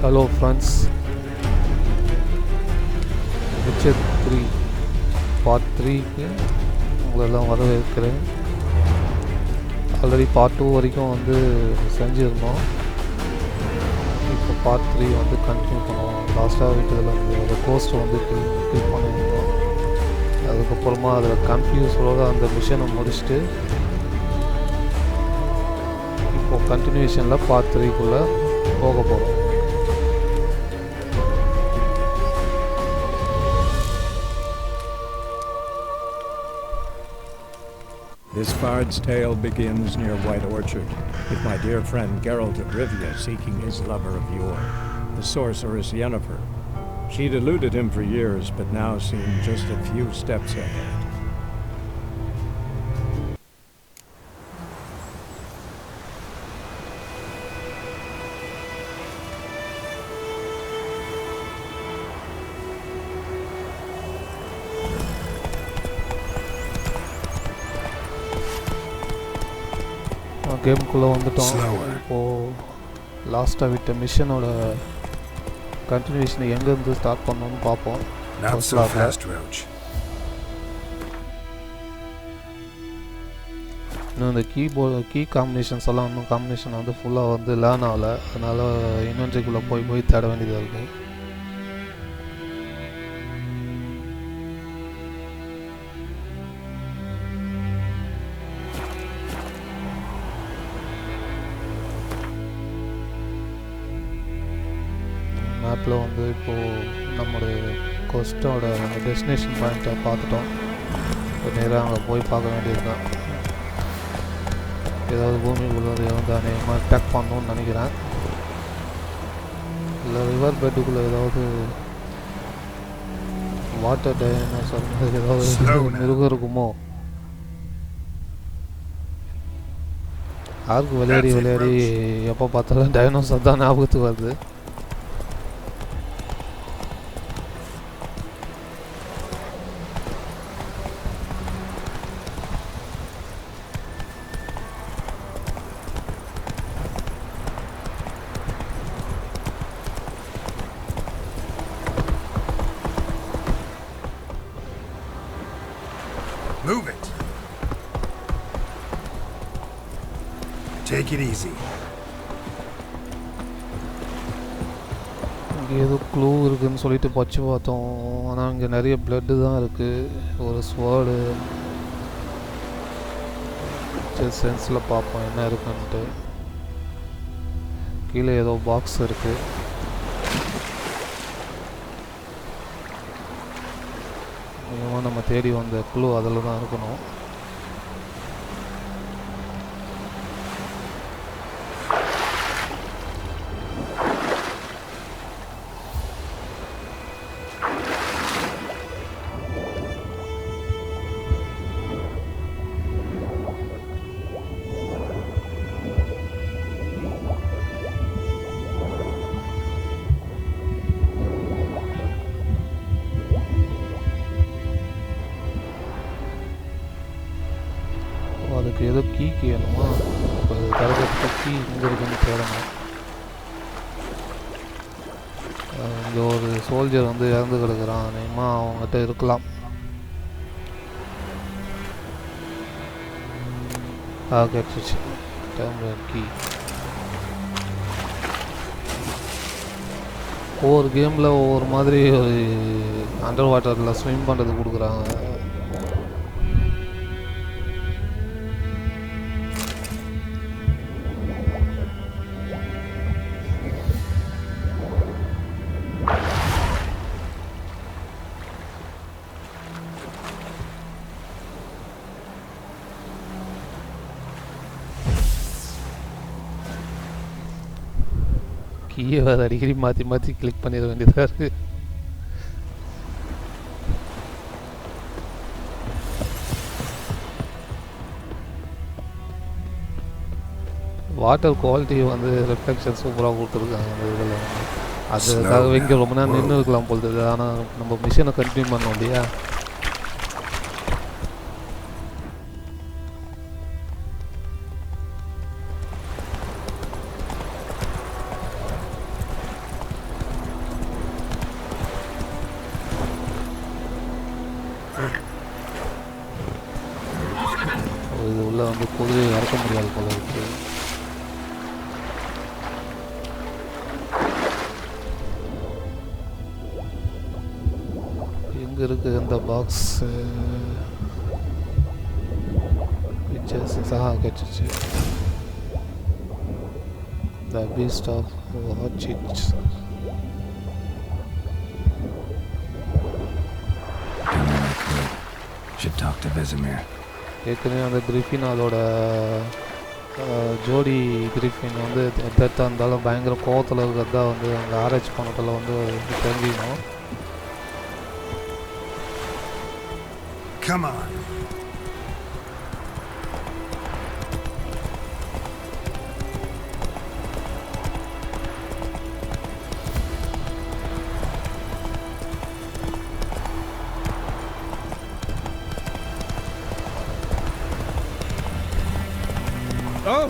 Hello friends, Witcher 3 Part 3க்கு உங்களெல்லாம் வரவேற்கிறேன். Already Part 2 வரைக்கும் வந்து செஞ்சுருந்தோம். இப்போ Part 3 வந்து கண்டினியூ பண்ணுவோம். லாஸ்ட்டாக வீட்டில் வந்து ஒரு கோஸ்ட்டை வந்து கிளிக் பண்ணியிருந்தோம். அதுக்கப்புறமா அதில் கன்ஃபியூஸோடு அந்த மிஷனை முடிச்சுட்டு இப்போது கண்டினியூஷனில் Part 3க்குள்ளே போக போகிறோம். This bard's tale begins near White Orchard, with my dear friend Geralt of Rivia seeking his lover of yore, the sorceress Yennefer. She'd eluded him for years, but now seemed just a few steps ahead. கேமுக்குள்ளே வந்துட்டோம். இப்போது லாஸ்ட்டாக விட்ட மிஷனோட continuation எங்கேருந்து start பண்ணோன்னு பார்ப்போம். இன்னும் இந்த key combinations எல்லாம் இன்னும் காம்பினேஷன் வந்து ஃபுல்லாக வந்து லேர்ன் ஆகலை. அதனால் இன்வென்ட்ரிக்குள்ளே போய் தேட வேண்டியதாக இருக்குது. மேப்பில் வந்து இப்போது நம்மளுடைய கொஸ்டோட டெஸ்டினேஷன் பாயிண்ட்டை பார்த்துட்டோம். இப்போ நேராக அங்கே போய் பார்க்க வேண்டியது தான். ஏதாவது பூமிக்குள்ளே வந்து அநேகமாக அட்டாக் பண்ணணும்னு நினைக்கிறேன். இல்லை ரிவர் பெட்டுக்குள்ளே ஏதாவது வாட்டர் டைனோசர் ஏதாவது மிருகம் இருக்குமோ. யாருக்கு விளையாடி எப்போ பார்த்தாலும் டைனோசர் தான் ஞாபகத்துக்கு வருது. Move it. Take it easy. இங்கே ஏதோ க்ளூ இருக்குதுன்னு சொல்லிட்டு பச்சு பார்த்தோம். ஆனால் இங்கே நிறைய பிளட்டு தான் இருக்குது. ஒரு ஸ்வேர்டு சென்ஸில் பார்ப்போம் என்ன இருக்குன்ட்டு. கீழே ஏதோ பாக்ஸ் இருக்குது. நம்ம தேடி வந்த க்ளூ அதில் தான் இருக்கணும். அதுக்கு ஏதோ கீ வேணுமா? இப்போ தரகத்துக்கு கீ இங்கே இருக்குன்னு தேடணும். இங்கே ஒரு சோல்ஜர் வந்து இறந்து கிடக்குறான். அநேகமாக அவங்ககிட்ட இருக்கலாம். கிடச்சிச்சு டெம்ப்ளேட் கீ. ஒவ்வொரு கேமில் ஒவ்வொரு மாதிரி ஒரு அண்டர் வாட்டரில் ஸ்விம் பண்ணுறது கொடுக்குறாங்க. கீயை வேறு அடிக்கடி மாற்றி கிளிக் பண்ணிட வேண்டியதாக இருக்குது. வாட்டர் குவாலிட்டி வந்து ரிஃப்ளெக்ஷன் சூப்பராக கொடுத்துருக்காங்க அந்த இதில். அதுக்காக இங்கே ரொம்ப நேரம் நின்று இருக்கலாம் போகுது. ஆனால் நம்ம மிஷினை கண்டினியூ பண்ணோம் இல்லையா. இது உள்ள வந்து குதிரையை இறக்க முடியாது போல இருக்கு. எங்கே இருக்குது அந்த பாக்ஸ்? கிடச்சிச்சு. The beast of watches. Should talk to Vesemir. ஏற்கனவே அந்த கிரிஃபின் அதோட ஜோடி கிரிஃபின் வந்து எதாக இருந்தாலும் பயங்கர கோவத்தில் இருக்கிறதா வந்து அந்த ஆராய்ச்சி பண்ணதில் வந்து தெரிஞ்சுக்கணும். Come on. Oh!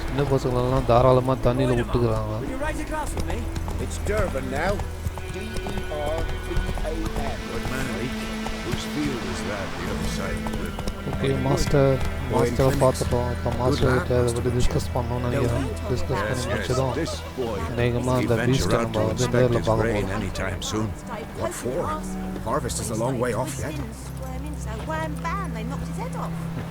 சின்ன பசங்களெல்லாம் தாராளமாக தண்ணியில் விட்டுக்கிறாங்க. Will you raise a glass with me? It's Durban now. D-E-R-B-A-N. Good man, Leek. Whose field is that the other side of the river? Okay மாஸ்டரை பார்த்துட்டோம். இப்போ மாஸ்டர்கிட்ட அதை பற்றி டிஸ்கஸ் பண்ணணும்னு நினைக்கிறேன். டிஸ்கஸ் பண்ணி முடிச்சதும் அநேகமாக அந்த பீஸ்ட்டை நம்ம வந்து நேரில் பார்க்க போகிறோம். Anytime soon. What for? The harvest is a long way off yet.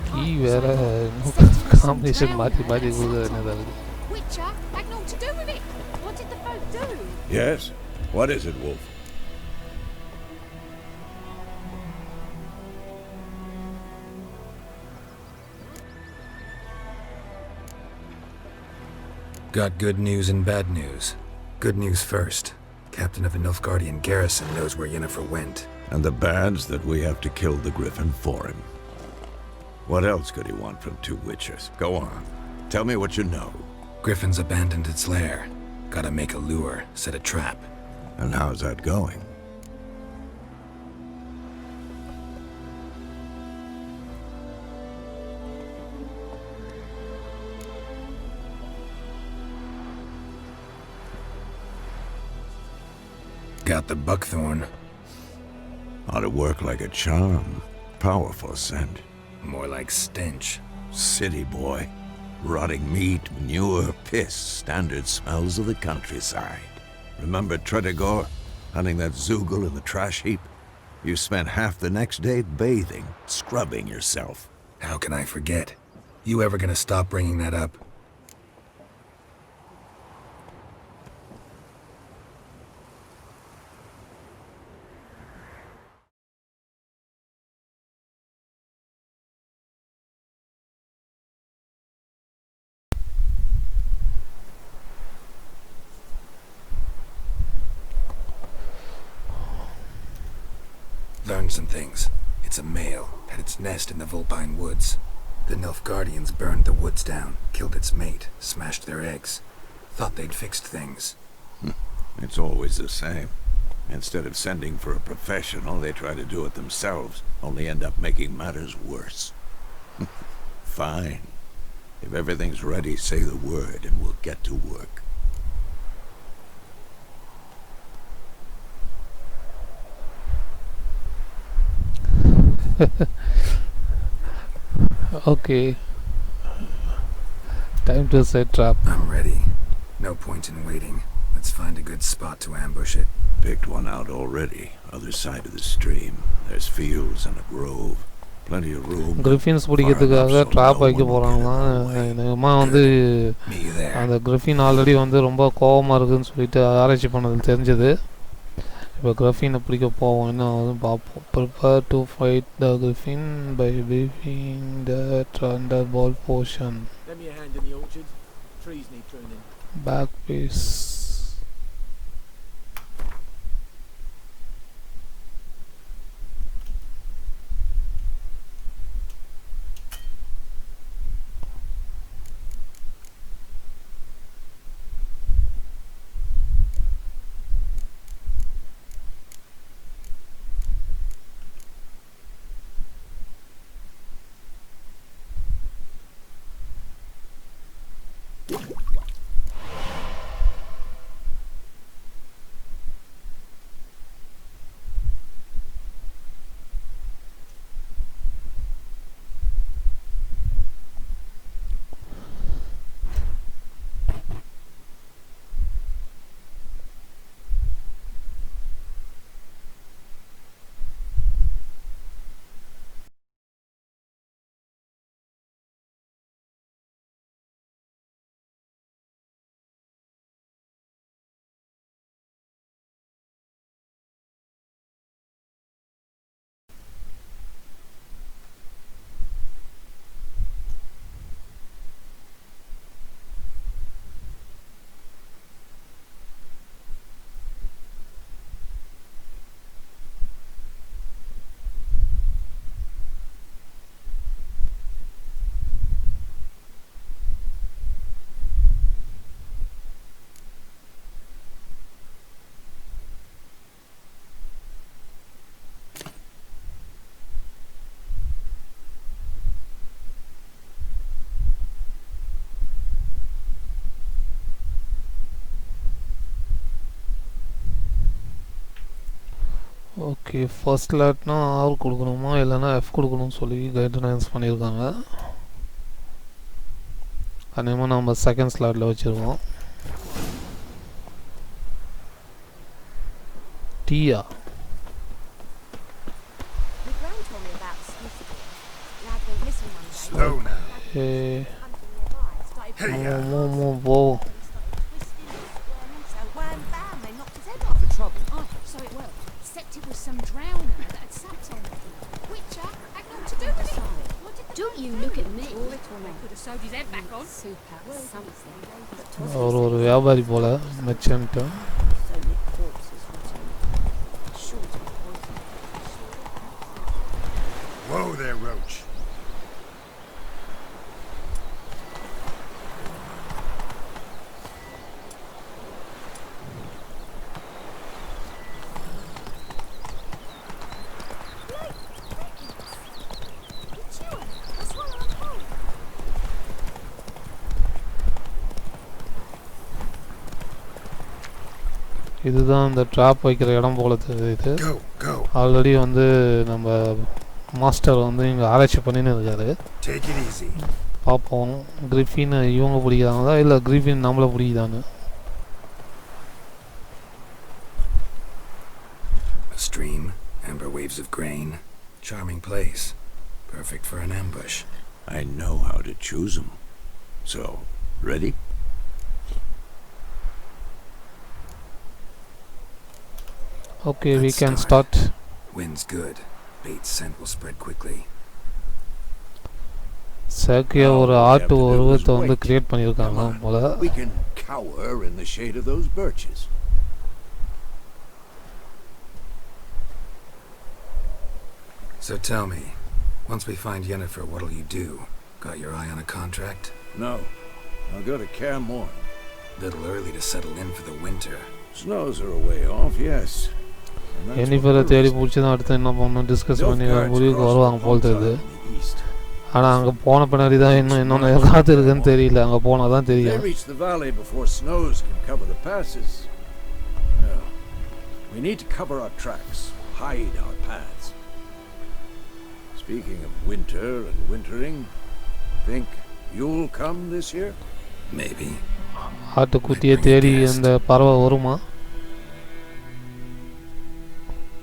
Key வேற இன்னும் காம்பினேஷன் மாற்றி மாற்றி கொடுக்குறது என்னதாக இருக்குது. Witcher had naught to do with it. What did the folk do? Yes? What is it, Wolf? Got good news and bad news. Good news first. Captain of the Nilfgaardian garrison knows where Yennefer went. And the bad's that we have to kill the griffin for him. What else could he want from two witchers? Go on. Tell me what you know. Griffin's abandoned its lair. Gotta make a lure, set a trap. And how's that going? Got the buckthorn. Ought to work like a charm. Powerful scent. More like stench. City boy. Rotting meat, manure, piss. Standard smells of the countryside. Remember Tredegor? Hunting that Zoogle in the trash heap? You spent half the next day bathing, scrubbing yourself. How can I forget? You ever gonna stop bringing that up? Learned some things. It's a male, had its nest in the Vulpine Woods. The Nilfgaardians burned the woods down, killed its mate, smashed their eggs. Thought they'd fixed things. It's always the same. Instead of sending for a professional, they try to do it themselves, only end up making matters worse. Fine. If everything's ready, say the word and we'll get to work. Okay. Time to set trap. I'm ready. No point in waiting. Let's find a good spot to ambush it. Picked one out already. Other side of the stream. There's fields and a grove. Plenty of room. கிரிஃபின்ஸ் பிடிக்கிறதுக்காக drop வைக்க போகிறாங்களாம். அநேகமாக வந்து அந்த Griffin already வந்து ரொம்ப கோபமாக இருக்குதுன்னு சொல்லிட்டு ஆராய்ச்சி பண்ணது தெரிஞ்சது. இப்போ கிரிஃபினை பிடிக்க போவோம். என்ன ஆகுதுன்னு பார்ப்போம். Prepare to fight the griffin by briefing the thunderbolt potion. Lend me a hand in the orchard. Trees need pruning. Back piece. Okay first லேட்னா ஆர் கொடுக்கணுமா இல்லைனா எஃப் கொடுக்கணும்னு சொல்லி கைட்லைன்ஸ் பண்ணியிருக்காங்க. அதேமாதிரி நம்ம செகண்ட் ஸ்லாட்டில் வச்சுருக்கோம். டீயா Slow now. ஏ Hey, போ For trouble. Oh, so it was. Except it was some drowner that had sapped on me. Witcher had nothing to do with it. What did the Don't you look at me. They could have sewed his head back on. Super something. ஒரு வியாபாரி போல் மெச்சன்ட்டு. whoa there, Roach. இதுதான் இந்த drop வைக்கிற இடம் போல தெரியுது. Go, go. Already வந்து நம்ம மாஸ்டர் வந்து இங்கே ஆராய்ச்சி பண்ணின்னு இருக்காரு. Take it easy. பார்ப்போம் கிரிஃபின் இவங்க பிடிக்கிறாங்களா இல்லை கிரிஃபின் நம்மளை பிடிக்குதான்னு. A stream, amber waves of grain. Charming place. Perfect for an ambush. I know how to choose them. So, ready? Okay, we Let's can start. Wind's good. Bait's scent will spread quickly. செயற்கையா ஒரு ஆட்டு உருவத்தை வந்து create பண்ணியிருக்காங்க போல. We can cower in the shade of those birches. So tell me, once we find Yennefer, what'll you do? Got your eye on a contract? No, I'll go to Kaer Morhen. Little early to settle in for the winter. Snows are a way off, yes. எனிஃபரை தேடி பிடிச்சி தான் அடுத்து என்ன பண்ணணும் discuss பண்ணி முடிவுக்கு வருவாங்க போல் தெரியுது. ஆனால் அங்கே போன பின்னாடி தான் இன்னொன்று காத்து இருக்குன்னு தெரியல. அங்கே போனால் தான் தெரியும். They reach the valley before snows can cover the passes. No, we need to cover our tracks, hide our paths. Speaking of winter and wintering, think you'll come this year? Maybe. ஆட்டுக்குட்டியை தேடி அந்த பறவை வருமா?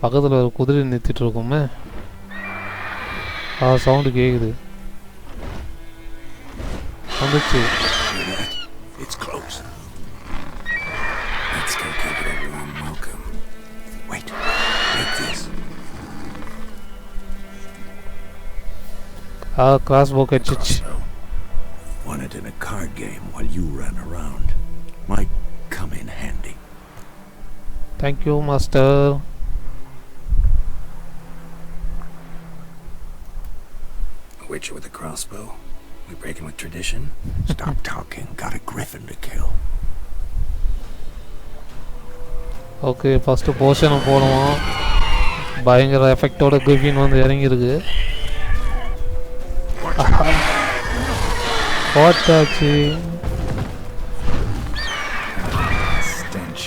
பக்கத்தில் ஒரு குதிரை நிறுத்திட்டு இருக்கோமே. சவுண்டு கேட்குது. வந்துச்சு. It's close. Let's go give it a warm welcome. Wait, take this. Crossbow கட்சிச்சு. Won it in a card game while you ran around. Might come in handy. Thank you, master. A witcher with a crossbow. We breaking with tradition? Stop talking. Got a griffin to kill. Okay first போர்ஷனை போடுவோம். பயங்கர எஃபெக்டோட Griffin வந்து இறங்கியிருக்கு. போட்டாச்சு. Stench.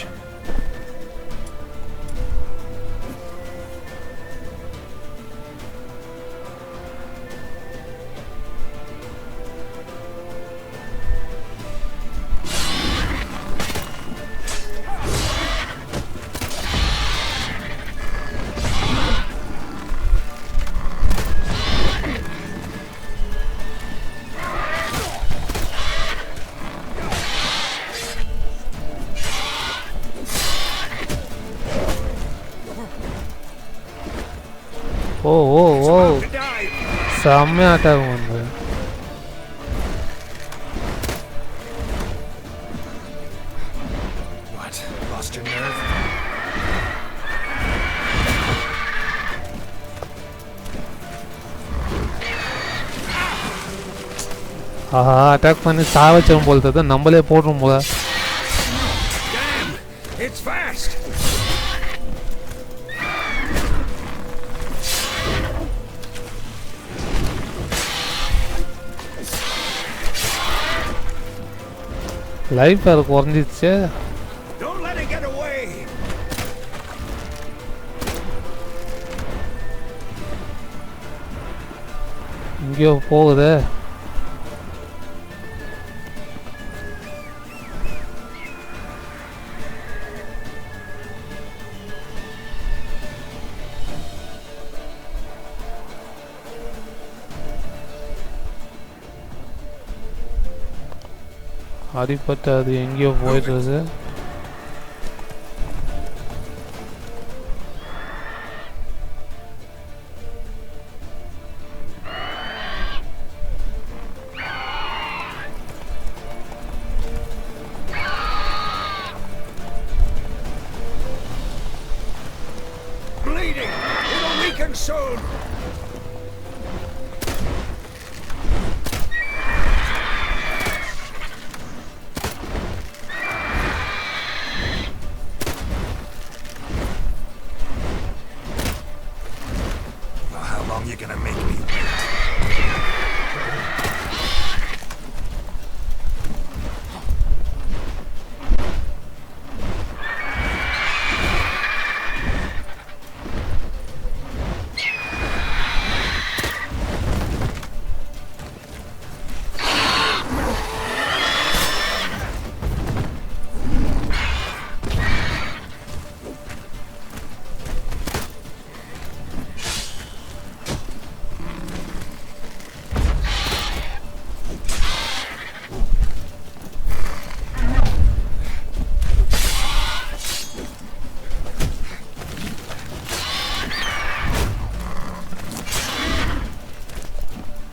ஓ ஓ ஓ செம்மையா attack வந்து. What? Lost your nerve? ஆஹா attack பண்ணி சாவச்சோம் போல் தான். நம்மளே போடுறோம் போல. Damn! It's fast! லைஃப் வேறு குறைஞ்சிச்சு. Don't let it get away! எங்கேயோ போகுதே. அடிப்பட்டு அது எங்கேயோ போயிடுறது. Bleeding! It'll weaken soon! How long you gonna make me wait?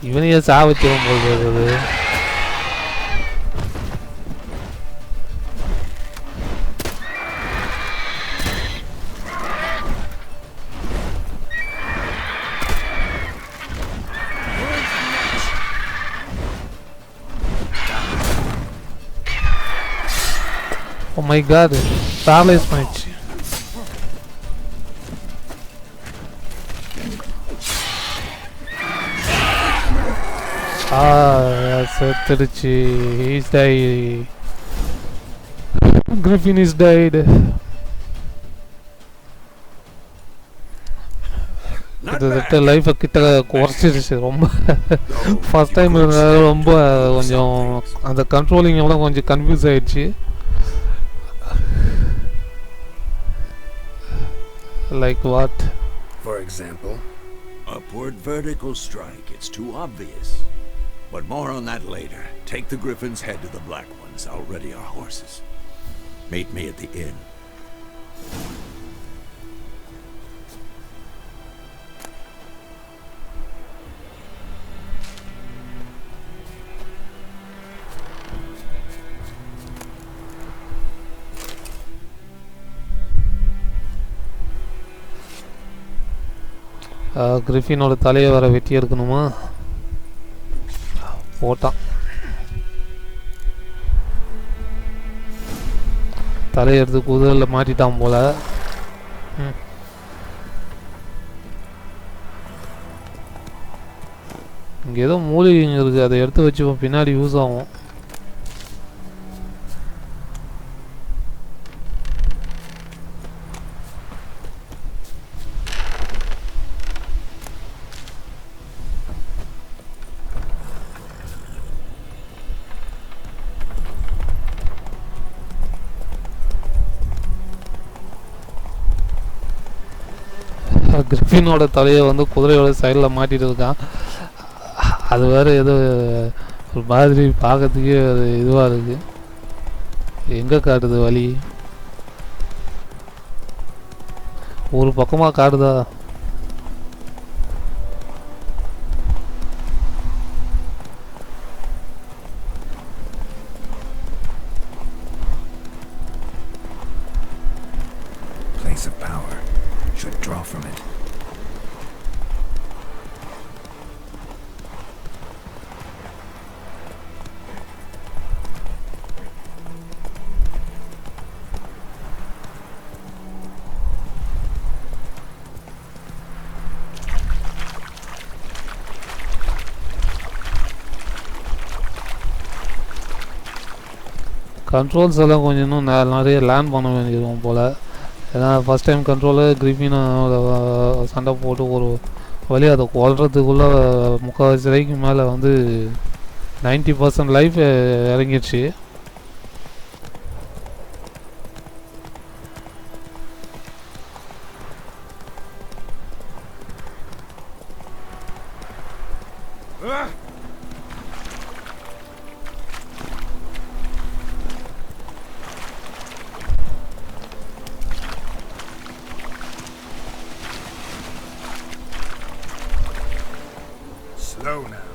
இவனையே சாவச்சிடும் போது. Oh my god, paralyzed பண்ணிச்சு. செத்துடுச்சு. He's died. Griffin is died. கிட்டத்தட்ட லைஃபை கிட்ட குறைச்சிருச்சு ரொம்ப. ஃபர்ஸ்ட் டைம் ரொம்ப கொஞ்சம் அந்த கண்ட்ரோலிங் எல்லாம் கொஞ்சம் கன்ஃபியூஸ் ஆயிடுச்சு. Like what? For example? Upward vertical strike. It's too obvious. But more on that later. Take the Griffin's head to the Black Ones. I'll ready our horses. Meet me at the inn. கிரிஃபினோட தலையை வர வெட்டி எடுக்கணுமா? போட்டான். தலையை எடுத்து குதிரையில் மாட்டிட்டான் போல. இங்கே ஏதோ மூலிகைங்க இருக்குது, அதை எடுத்து வச்சு பின்னாடி யூஸ் ஆகும். கிரிஃபினோட தலையை வந்து குதிரையோட சைடில் மாட்டிட்டு இருக்கான். அது வேறு ஏதோ ஒரு மாதிரி பார்க்கறதுக்கே அது இதுவாக இருக்குது. எங்கே காட்டுது வழி? ஒரு பக்கமாக காட்டுதா? Place of power. Should draw from it. Controls எல்லாம் கொஞ்சம் இன்னும் நிறைய லேர்ன் பண்ண வேண்டியிருக்கும் போல். ஏன்னா ஃபஸ்ட் டைம் கண்ட்ரோலு கிரிஃபினோட சண்டை போட்டு வழி அதை கொல்றதுக்குள்ளே 3/4 வரைக்கு மேலே வந்து 90% லைஃப் இறங்கிடுச்சு. Slow now.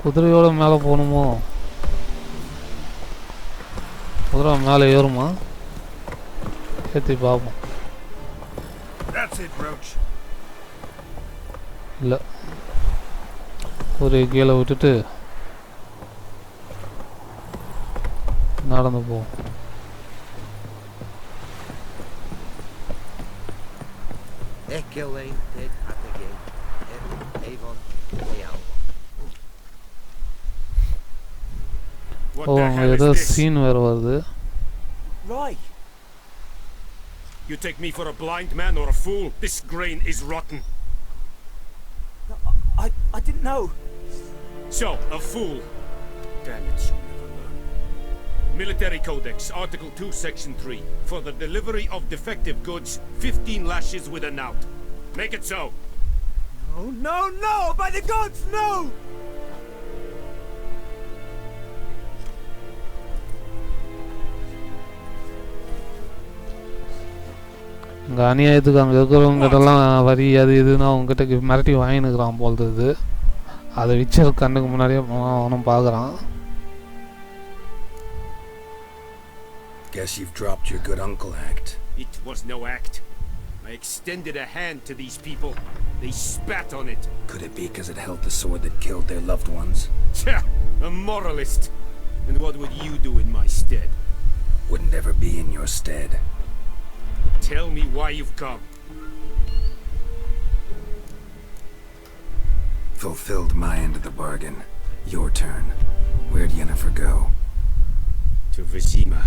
குதிரையோட மேலே போகணுமோ? குதிரை மேலே ஏறுமா? ஏற்றி பார்ப்போம். That's it, Roach. இல்லை, ஒரு கீழே விட்டுட்டு நடந்து போவோம். What ஓ, the அங்கே hell ஏதோ is this? சீன் வேறு வருது. Right. You take me for a blind man or a fool? This grain is rotten. I didn't know. So, a fool. Damn it, you never learn. Military Codex, Article 2, Section 3. For the delivery of defective goods, 15 lashes with a knout. Make it so. No, no, no! By the gods, no! இங்கே அநியாயத்துக்கு அங்கே இருக்கிறவங்ககிட்டலாம் வரி அது இதுன்னு அவங்ககிட்ட மிரட்டி வாங்கினுக்கிறான் போல்றது. அதை Witcher கண்ணுக்கு முன்னாடியே அவனும் பார்க்குறான். Guess you've dropped your good uncle act. It was no act. I extended a hand to these people. They spat on it. Could it be because it held the sword that killed their loved ones? Tja, a moralist. And what would you do in my stead? Wouldn't ever be in your stead. Tell me why you've come. Fulfilled my end of the bargain. Your turn. Where'd Yennefer go? To Vizima.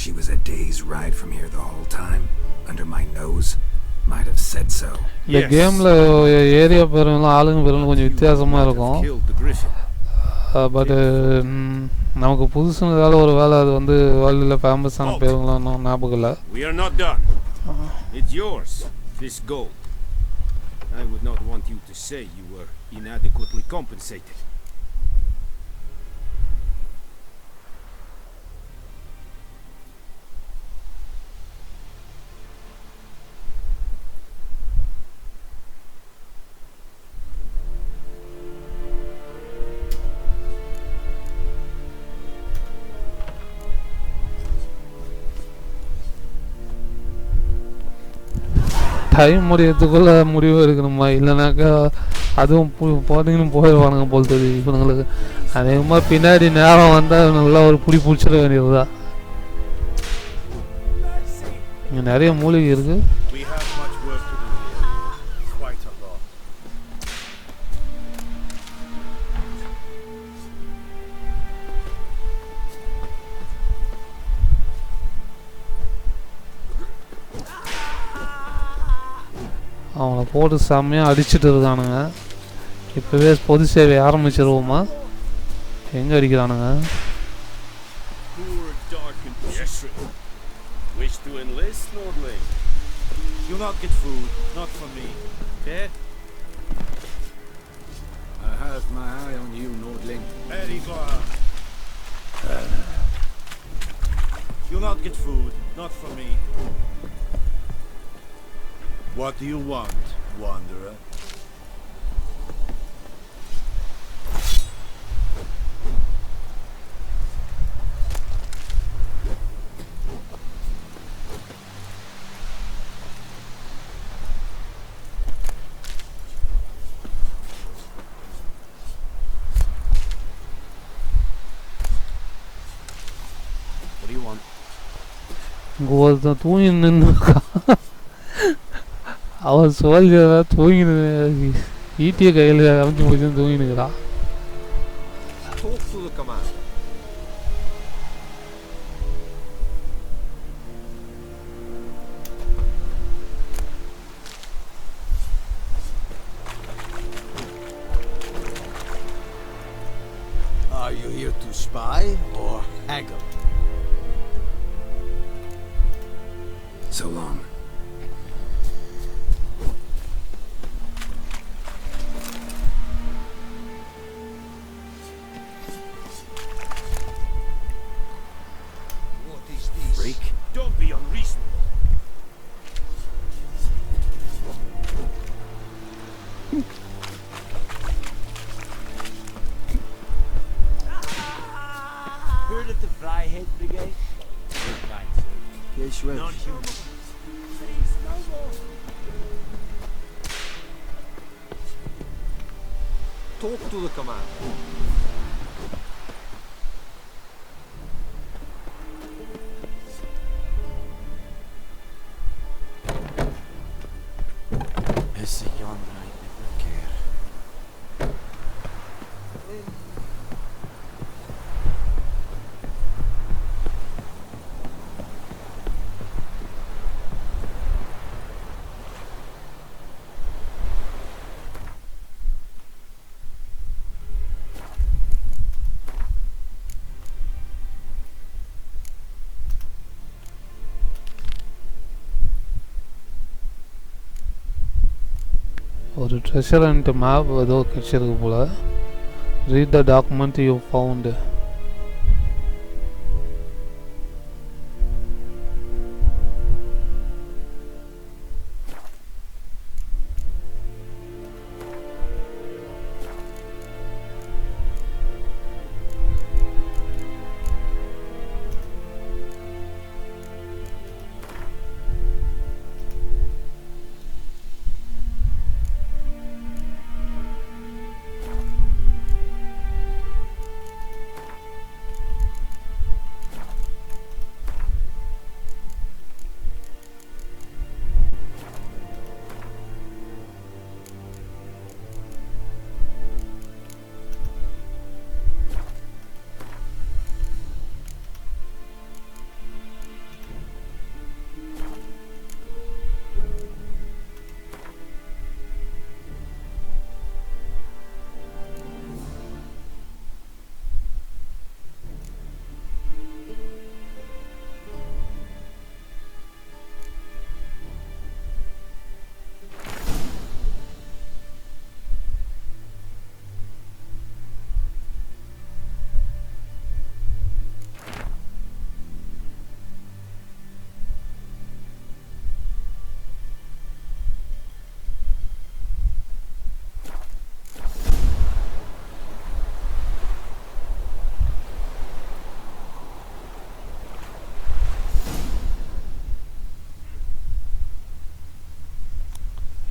She was a day's ride from here the whole time. Under my nose. Might have said so. இந்த கேமில் area பேருலாம் ஆளுங்க பேரும் கொஞ்சம் வித்தியாசமாக இருக்கும். Killed the griffin. பட்டு நமக்கு புதுசுனால ஒரு வேளை அது வந்து வேர்ல்டில் ஃபேமஸான பேருங்களாம் ஞாபகம் இல்லை. We are not done. It's yours, this gold. I would not want you to say you were inadequately compensated. Time முடியறதுக்குள்ளே முடிவு எடுக்கணுமா? இல்லைனாக்கா அதுவும் போட்டிங்கன்னு போயிடுவானுங்க போல் தெரியுது இவனுங்களுக்கு. அதே மாதிரி பின்னாடி நேரம் வந்தால் நல்லா ஒரு புடி பிடிச்சிட வேண்டியது தான். இங்கே நிறைய மூலிகை இருக்குது. We have much work to do here. Quite a lot. அவங்கள போட்டு செம்மையாக அடிச்சுட்டு இருக்கானுங்க. இப்போவே பொது சேவை ஆரம்பிச்சிருவோமா? எங்கே அடிக்கிறானுங்க? Poor darkened Yeshua. Wish to enlist, Nordling? You'll not get food, not from me. Okay? I have my eye on you, Nordling. Very good. You'll not get food, not from me. What do you want, wanderer? இங்கே ஒருத்தன் தூங்கி நின்றுக்கா. அவன் சோல்ஜராக தூங்கினு ஈட்டியை கையில் அமைச்சு போய் தூங்கினுக்கிறான். Talk to the commander. Are you here to spy or haggle? So long. What is this? Freak. Don't be unreasonable. Heard of the Flyhead Brigade? Good night, sir. Case ready. Non-human. Please, no more. Talk to the commander. Esse yonder I never care. ஒரு treasure and map ஏதோ கிடச்சிருக்கு போல். Read the document you found.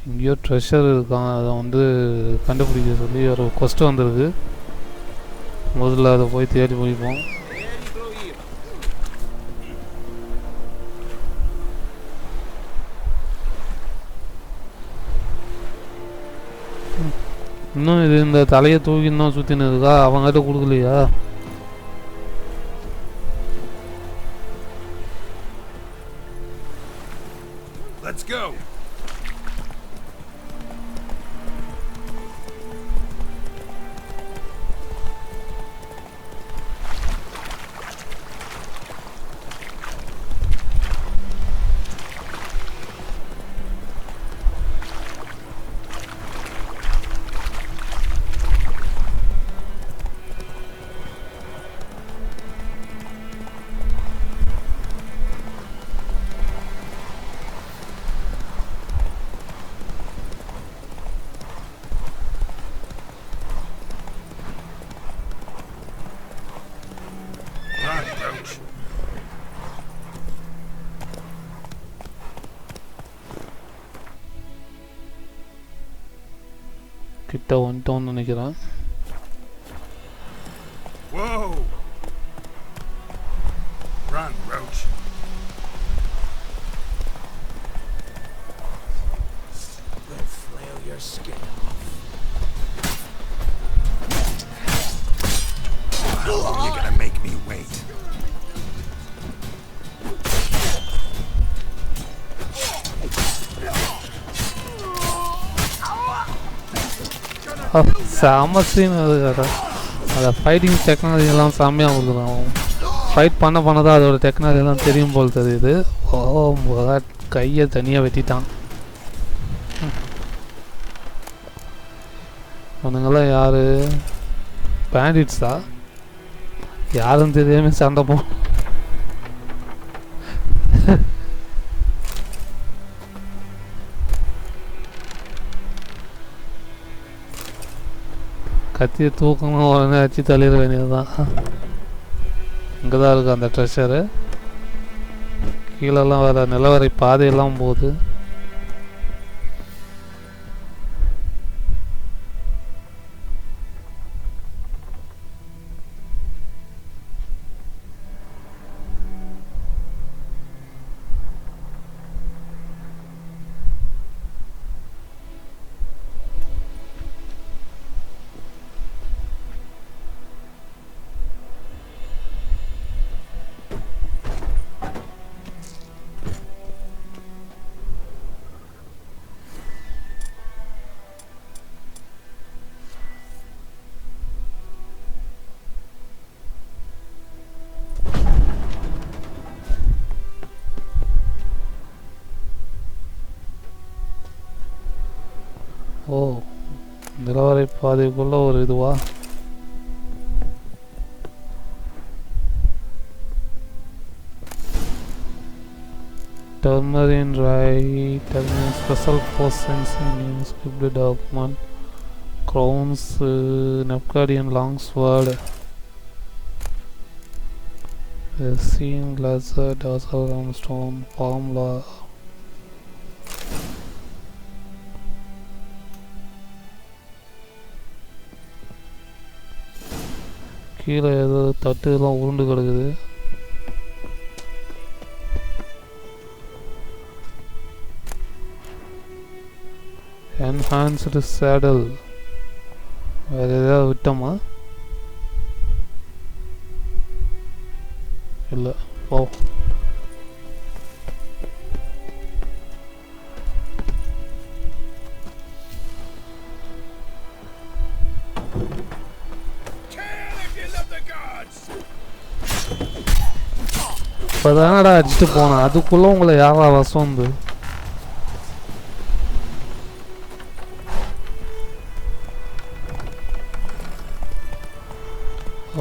எங்கேயோ treasure இருக்கான், அதை வந்து கண்டுபிடிக்க சொல்லி ஒரு கொஸ்ட் வந்திருக்கு. முதல்ல அதை போய் தேடி பிடிப்போம். இன்னும் இது இந்த தலையை தூக்கின்னு தான் சுற்றின்னு இருக்கா, அவங்ககிட்ட கொடுக்கலையா? Let's go. கிட்ட வந்துட்டோம்னு நினைக்கிறேன். Whoa! Run, Roach. How long are you gonna make me wait? செம்ம சீன் அது அதை ஃபைட்டிங் டெக்னாலஜி எல்லாம் செம்மையாக கொடுக்குறான். ஃபைட் பண்ண தான் அதோட டெக்னாலஜி எல்லாம் தெரியும் போல் தெரியுது. கையை தனியாக வெட்டிட்டான். அவனுங்கெல்லாம் யார்? பேண்டிட்ஸா? யாரும் தெரியாம சண்டை போ. கத்தியை தூக்கணும், உடனே வச்சு தள்ளிட வேண்டியது தான். இங்கே தான் இருக்குது அந்த ட்ரெஷரு. கீழெல்லாம் வேறு நிலவரை பாதையெல்லாம் போகுது. ஓ, நிலவரை பாதைக்குள்ள ஒரு இதுவா? Turmeric right, turmeric special force sensing script document, crowns, Nepcadian longsword, scene laser, dorsal stone, palm law. கீழே ஏதோ தட்டு எல்லாம் உருண்டு கிடக்குது. Enhanced saddle. வேறு ஏதாவது விட்டோமா? இல்லை. ஓ, இப்போ தானடா அடிச்சுட்டு போனேன், அதுக்குள்ளே உங்களை யாரா வசம் வந்து?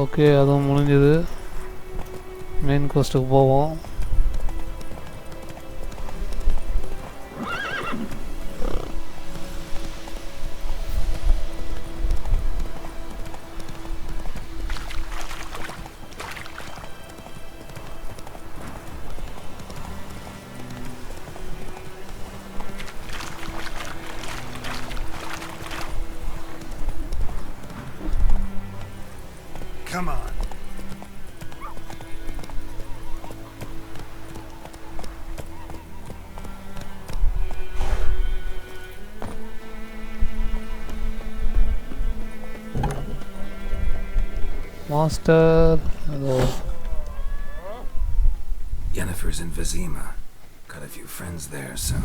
ஓகே, அதுவும் முடிஞ்சது. மெயின் கோஸ்ட்டுக்கு போவோம். Come on. Master. Hello. Yennefer's in Vizima. Got a few friends there, so...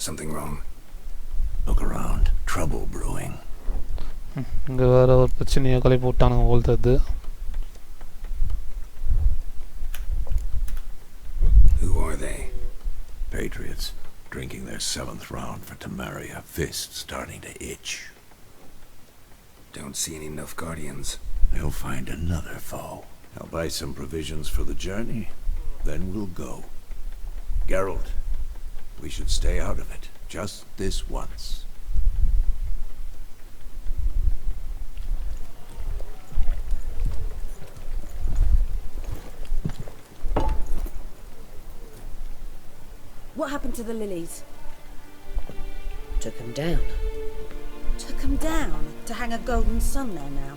Something wrong? Look around. Trouble brewing. இங்கே வேறு ஒரு பிரச்சனையை கிளப்பி விட்டானுங்க போல் தருது. Who are they? Patriots. Drinking their 7th round for Temeria. Fists starting to itch. Don't see any Nilfgaardians. They'll find another foe. I'll buy some provisions for the journey. Then we'll go. Geralt, we should stay out of it. Just this once. What happened to the lilies? Took them down. Took them down to hang a golden sun there now.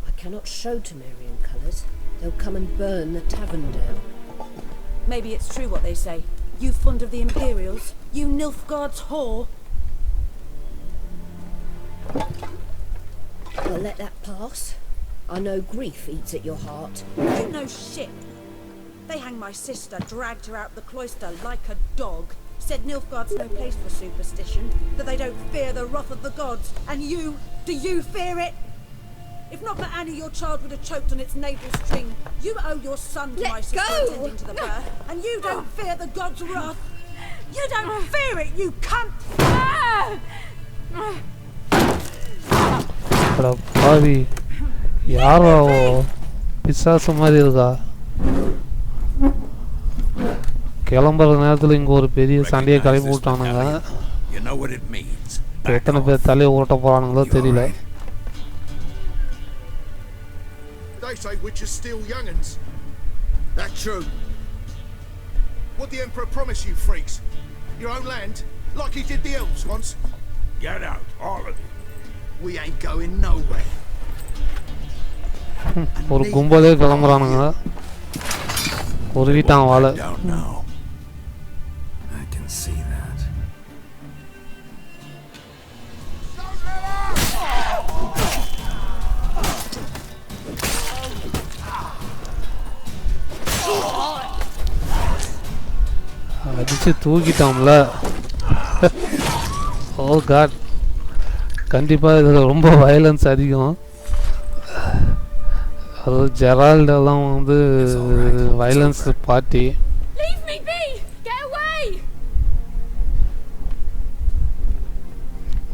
I cannot show Temerian colours. They'll come and burn the tavern down. Maybe it's true what they say. You fond of the Imperials? You Nilfgaard's whore? let that pass. I know grief eats at your heart. You know shit. They hang my sister, dragged her out the cloister like a dog. Said Nilfgaard's no place for superstition, that they don't fear the wrath of the gods. And you, do you fear it? If not for Annie, your child would have choked on its navel string. You owe your son to my sister attending to the birth, and you don't fear the gods' wrath. You don't fear it, you cunt! அட பாவி, யாரோ பிசாசு மாதிரி இருக்கா. கிளம்புற நேரத்தில் இங்கே ஒரு பெரிய சண்டையை கிளப்பி விட்டானுங்க. எத்தனை பேர் தலையை ஓட்ட போகிறானுங்களோ தெரியல. They say witches steal young'uns. That true? What the Emperor promise you, freaks? Your own land, like he did the elves once? Get out, all of you. We ain't going nowhere. ஒரு கும்பலே கிளம்புறானுங்க. ஒரு வீட்டான் வாழை. I can see that. அடிச்சு தூக்கிட்டோம்ல. ஓ God, கண்டிப்பாக இதில் ரொம்ப violence அதிகம். அது ஜெரால்டெல்லாம் வந்து வயலன்ஸ் பார்ட்டி.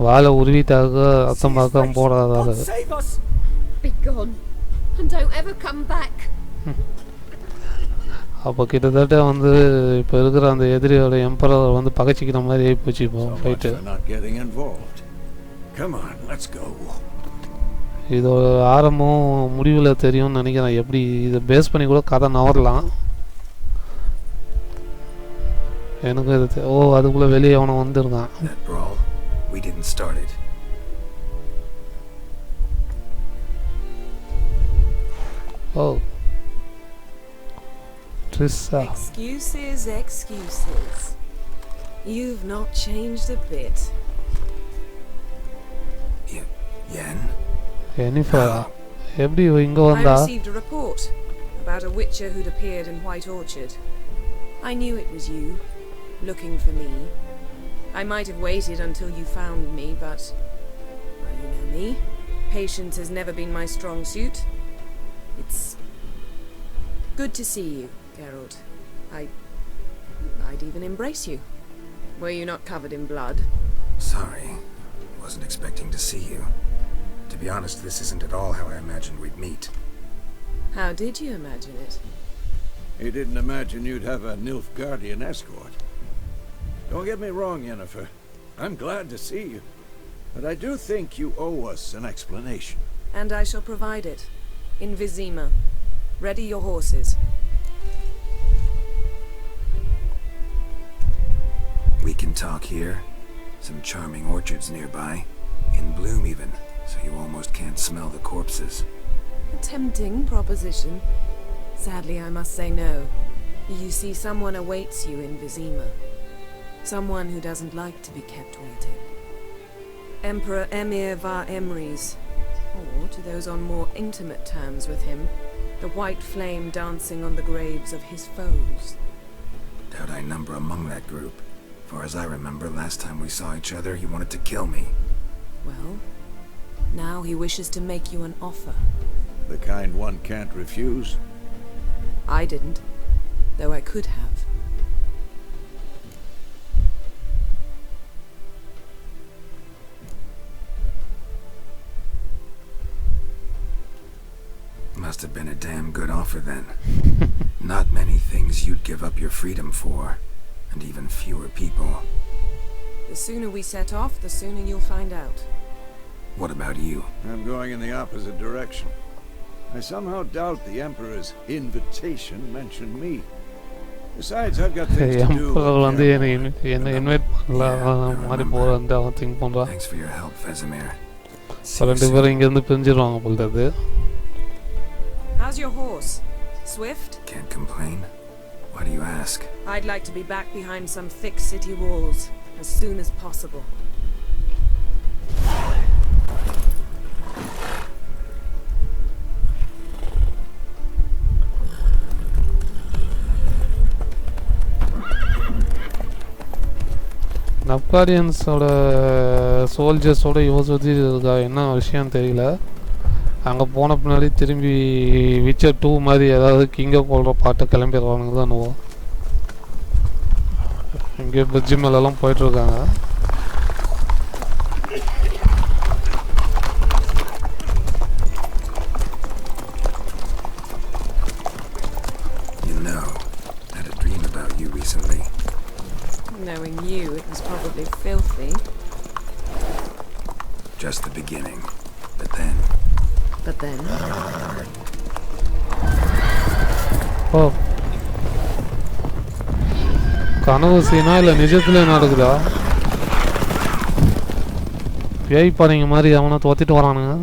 வாழை உருவிட்டாக அத்தம் பார்க்க போடாத. அப்போ கிட்டத்தட்ட வந்து இப்போ இருக்கிற அந்த எதிரியோட எம்பரர் வந்து பகைச்சிக்கிற மாதிரி ஆகி போச்சு இப்போ ஃபைட்டு. இது ஆரம்பம் முடிவில் தெரியும்னு நினைக்கிறேன். எப்படி இதை பேஸ் பண்ணி கூட கதை நவரலாம். எனக்கு இது ஓ அதுக்குள்ளே வெளியே அவனை வந்துருக்கான். ஓ Excuses, excuses. You've not changed a bit. Yen? Jennifer, எப்படி இங்க வந்தா? I received a report about a witcher who'd appeared in White Orchard. I knew it was you, looking for me. I might have waited until you found me, but well, you know me. Patience has never been my strong suit. It's good to see you, Geralt. I'd even embrace you. Were you not covered in blood? Sorry. Wasn't expecting to see you. To be honest, this isn't at all how I imagined we'd meet. How did you imagine it? He didn't imagine you'd have a Nilfgaardian escort. Don't get me wrong, Yennefer. I'm glad to see you. But I do think you owe us an explanation. And I shall provide it. In Vizima. Ready your horses. We can talk here. Some charming orchards nearby. In bloom even, so you almost can't smell the corpses. A tempting proposition. Sadly, I must say no. You see, someone awaits you in Vizima. Someone who doesn't like to be kept waiting. Emperor Emir var Emrys. Or, to those on more intimate terms with him, the white flame dancing on the graves of his foes. Doubt I number among that group. For as I remember, last time we saw each other, he wanted to kill me. Well, now he wishes to make you an offer. The kind one can't refuse? I didn't, though I could have. Must have been a damn good offer then. Not many things you'd give up your freedom for, and even fewer people. The sooner we set off, the sooner you'll find out. What about you? I'm going in the opposite direction. I somehow doubt the Emperor's invitation mentioned me. Besides, I've got things to do. Thanks for your help, Vesemir. How's your horse? Swift? Can't complain. Why do you ask? I'd like to be back behind some thick city walls as soon as possible. நப்காரியன்ஸோட சோல்ஜர்ஸோட இவ சுற்றி இருக்கா, என்ன விஷயம் தெரியல. அங்கே போன பின்னாடி திரும்பி விச்சர் 2 மாதிரி ஏதாவது கிங்கை கொள்கிற பாட்டை கிளம்பிடுவானுங்க தான் என்னவோ. இங்கே பிரிட்ஜு மேலெல்லாம் போயிட்டுருக்காங்க. Knowing you, it was probably filthy. Just the beginning. But then... Oh. கனவு சீனா இல்லை நிஜத்துல நடக்குதா? பேய் பாருங்க மாதிரி அவனை தோத்திட்டு வரானுங்க.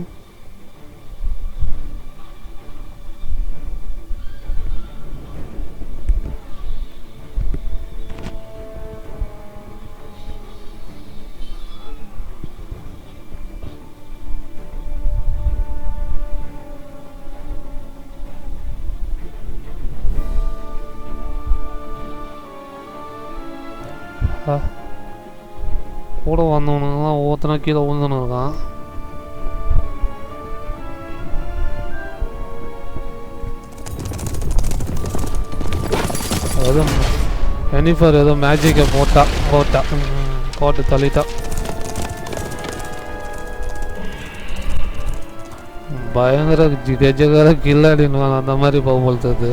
கூட வந்தவனுங்கலாம் ஒவ்வொருத்தனா கீழே விழுந்துன்னு இருக்கான். ஏதோ எனிஃபர் ஏதோ மேஜிக்கை போட்டு தள்ளிட்டா. பயங்கர கஜகர கில்லாடின்னு அந்த மாதிரி போகும்போது.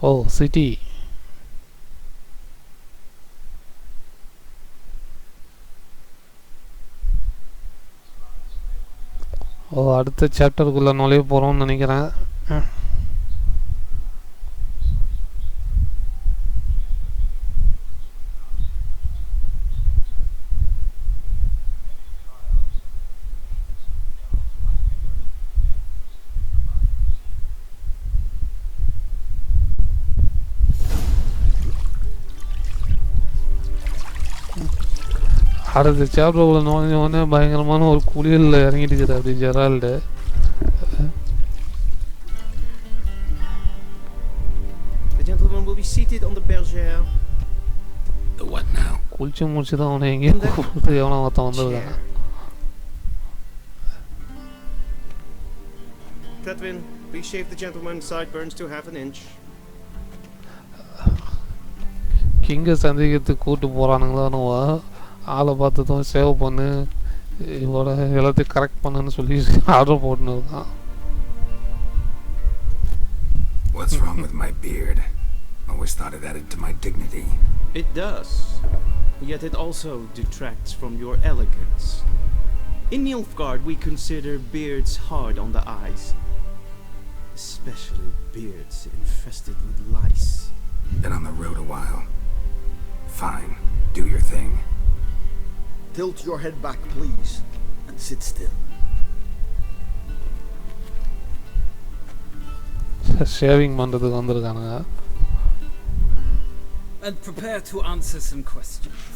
ஓ சிட்டி. ஓ அடுத்த சாப்டருக்குள்ளே நுழைய போகிறோம்னு நினைக்கிறேன். அடுத்த சாப்டருக்குள்ளே நுழைஞ்சோடனே பயங்கரமான ஒரு குளியலில் இறங்கிட்டு அப்படி Gerald. The gentleman will be seated on the bergère. The what now? குளிச்சு முடிச்சு தான் அவனை எங்கேயும் கூப்பிட்டு எவனோ ஒருத்தன் வந்துருக்காங்க. Catherine, please shave the gentleman's sideburns to half an inch. கிங்கை சந்திக்கிறதுக்கு கூப்பிட்டு போகிறானுங்களோ ஆளை பார்த்ததும் சேவ் பண்ணு இவோட எல்லாத்தையும் கரெக்ட் பண்ணுன்னு சொல்லி ஆர்டர் போட்டுன்னு இருக்கான். What's wrong with my beard? Always thought it added to my dignity. It does, yet it also detracts from your elegance. In Nilfgaard, we consider beards hard on the eyes, especially beards infested with lice. Been on the road a while. Fine, do your thing. Tilt your head back, please, and sit still. Shaving பண்ணுறதுக்கு வந்திருக்கானுங்க. And prepare to answer some questions.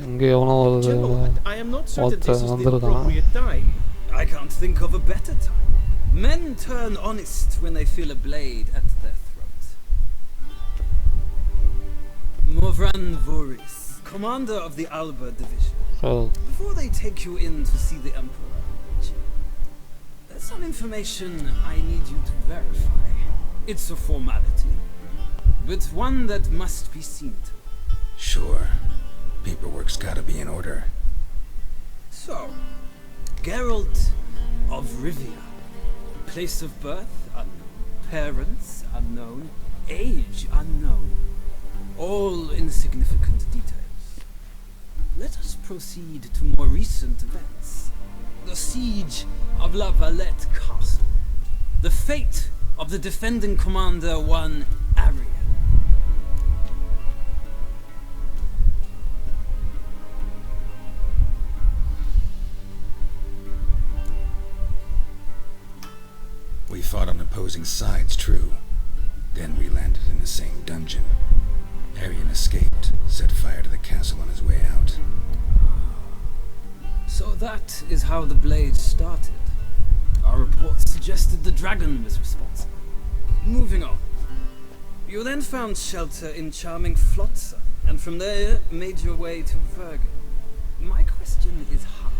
இங்கே எவனோ ஒரு I am not certain this is the வந்திருக்கான். appropriate time. I can't think of a better time. Men turn honest when they feel a blade at their throat. Movran Voris, commander of the Alba division. Before they take you in to see the Emperor, there's some information I need you to verify. It's a formality, but one that must be seen to. Sure. Paperwork's gotta be in order. So, Geralt of Rivia. Place of birth unknown. Parents unknown. Age unknown. All insignificant details. Let us proceed to more recent events. The siege of La Valette Castle. The fate of the defending commander, one Arian. We fought on opposing sides, true. Then we landed in the same dungeon. Arian escaped, set fire to the castle on his way out. So that is how the blade started. Our reports suggested the dragon was responsible. Moving on. You then found shelter in charming Flotsam, and from there made your way to Vergen. My question is how?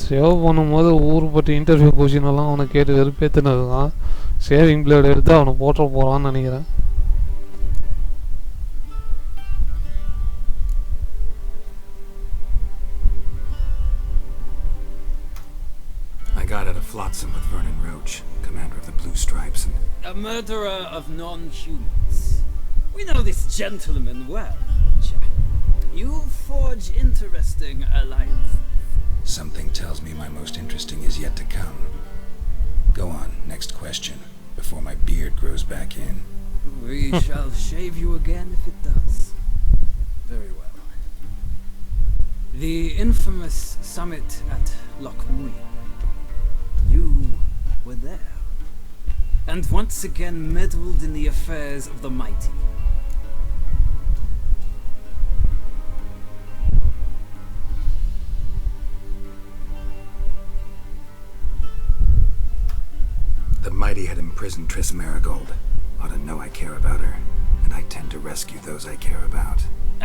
Save பண்ணும்போது ஊர் பற்றி interview question எல்லாம் அவனை கேட்டு வெறுப்பேற்றுனது தான். Saving plate எடுத்து அவனை போட்ட போகிறான்னு நினைக்கிறேன். I got out of Flotsam with Vernon Roach, commander of the Blue Stripes, and... A murderer of non-humans. We know this gentleman well, chap. You forge interesting alliances. Something tells me my most interesting is yet to come. Go on, next question, before my beard grows back in. We shall shave you again if it does. Very well. The infamous summit at Loch Muir. You were there, and once again meddled in the affairs of the mighty. The mighty had imprisoned Triss Marigold. Ought to know I care about her, and I tend to rescue those I care about.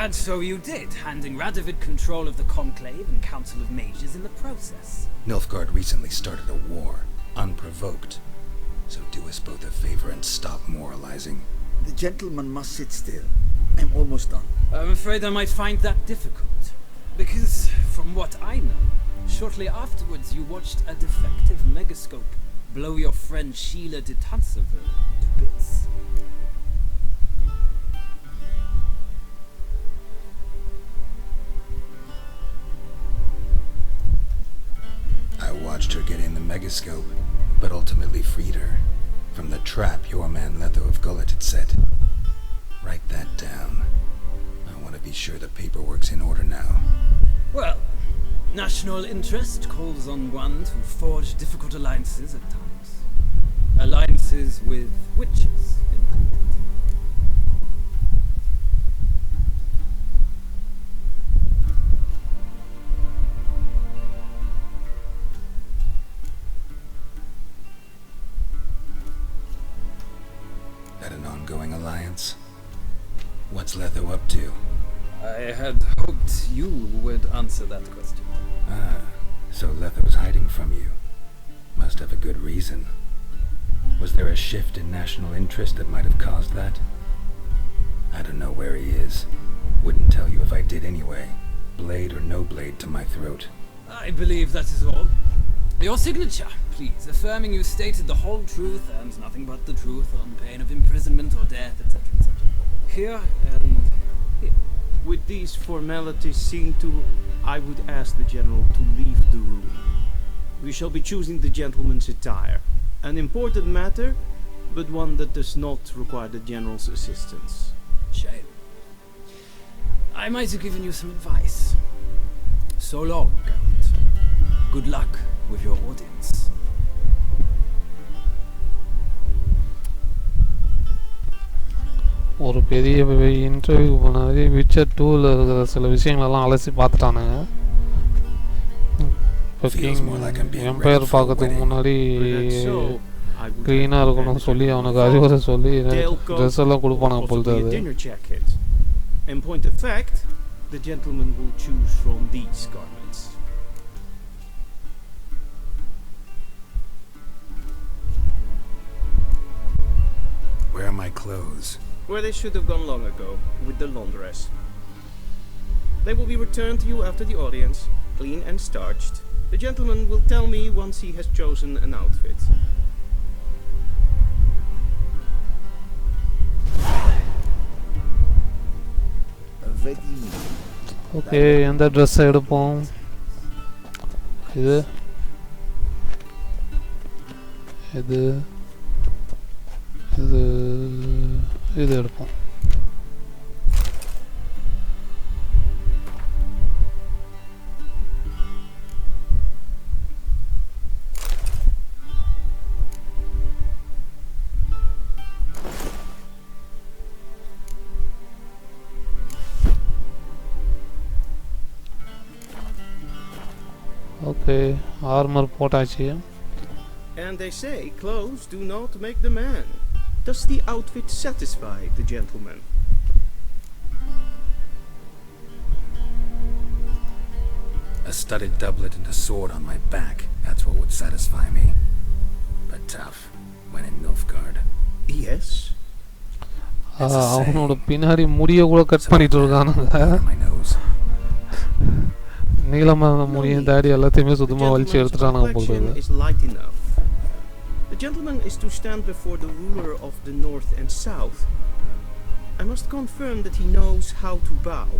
And so you did, handing Radovid control of the Conclave and Council of Mages in the process. Nilfgaard recently started a war, unprovoked. So do us both a favor and stop moralizing. The gentleman must sit still. I'm almost done. I'm afraid I might find that difficult. Because, from what I know, shortly afterwards you watched a defective megascope blow your friend Sheila de Tanserville to bits. I watched her get in the megascope, but ultimately freed her from the trap your man Letho of Gullet had set. Write that down. I want to be sure the paperwork's in order now. Well, national interest calls on one to forge difficult alliances at times. Alliances with witches, included. That an ongoing alliance? What's Letho up to? I had hoped you would answer that question. Ah, so Letho's hiding from you. Must have a good reason. Was there a shift in national interest that might have caused that? I don't know where he is. Wouldn't tell you if I did anyway. Blade or no blade to my throat. I believe that is all. Your signature, please, affirming you stated the whole truth and nothing but the truth on pain of imprisonment or death, etc., etc. Here and here. With these formalities seen to, I would ask the General to leave the room. We shall be choosing the gentleman's attire. An important matter, but one that does not require the General's assistance. Shame. I might have given you some advice. So long, Geralt. Good luck with your audience. ஒரு பெரிய interview போனாவே Witcher 2ல் இருக்கிற சில விஷயங்களெல்லாம் அலசி பார்த்துட்டானுங்க. இப்போ empire பார்க்கறதுக்கு முன்னாடி க்ளீனாக இருக்கணும்னு சொல்லி அவனுக்கு அறிவுரை சொல்லி ட்ரெஸ் எல்லாம் கொடுப்பானுங்க பொழுது. In point of fact, the gentleman will choose from these garments. Where are my clothes? Where they should have gone long ago, with the laundress. They will be returned to you after the audience, clean and starched. The gentleman will tell me once he has chosen an outfit. Okay, எந்த ட்ரெஸ்ஸை எடுப்போம்? இது இது இது இது எடுப்போம். Okay, armor போட்டாச்சு. And they say clothes do not make the man. Does the outfit satisfy the gentleman? A studded doublet and a sword on my back, that's what would satisfy me. But tough, when in Nilfgaard. Yes. அவனோட பின்னாடி முடிய கூட cut பண்ணிட்டு இருக்கானுங்க. நீளமான முடியும் தாடி எல்லாத்தையுமே சுத்தமா வலிச்சு எடுத்துட்டானுங்க போகுது. The gentleman is to stand before the ruler of the north and south. I must confirm that he knows how to bow.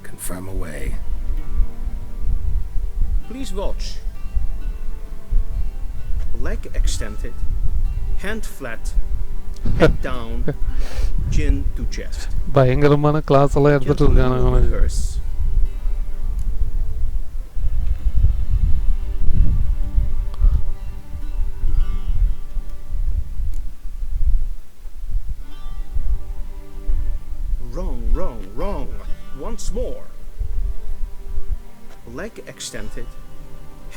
Confirm away. Please watch. Leg extended, hand flat, head down, chin to chest. பயங்கரமான class எல்லாம் எடுத்துட்டு இருக்கானுங்க. Wrong. Once more. Leg extended,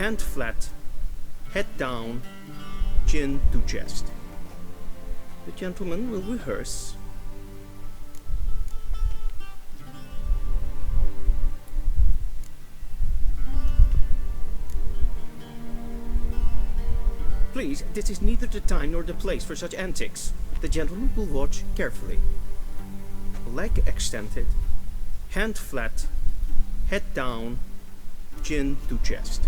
hand flat, head down, chin to chest. The gentleman will rehearse. Please, this is neither the time nor the place for such antics. The gentleman will watch carefully. Leg extended, hand flat, head down, chin to chest.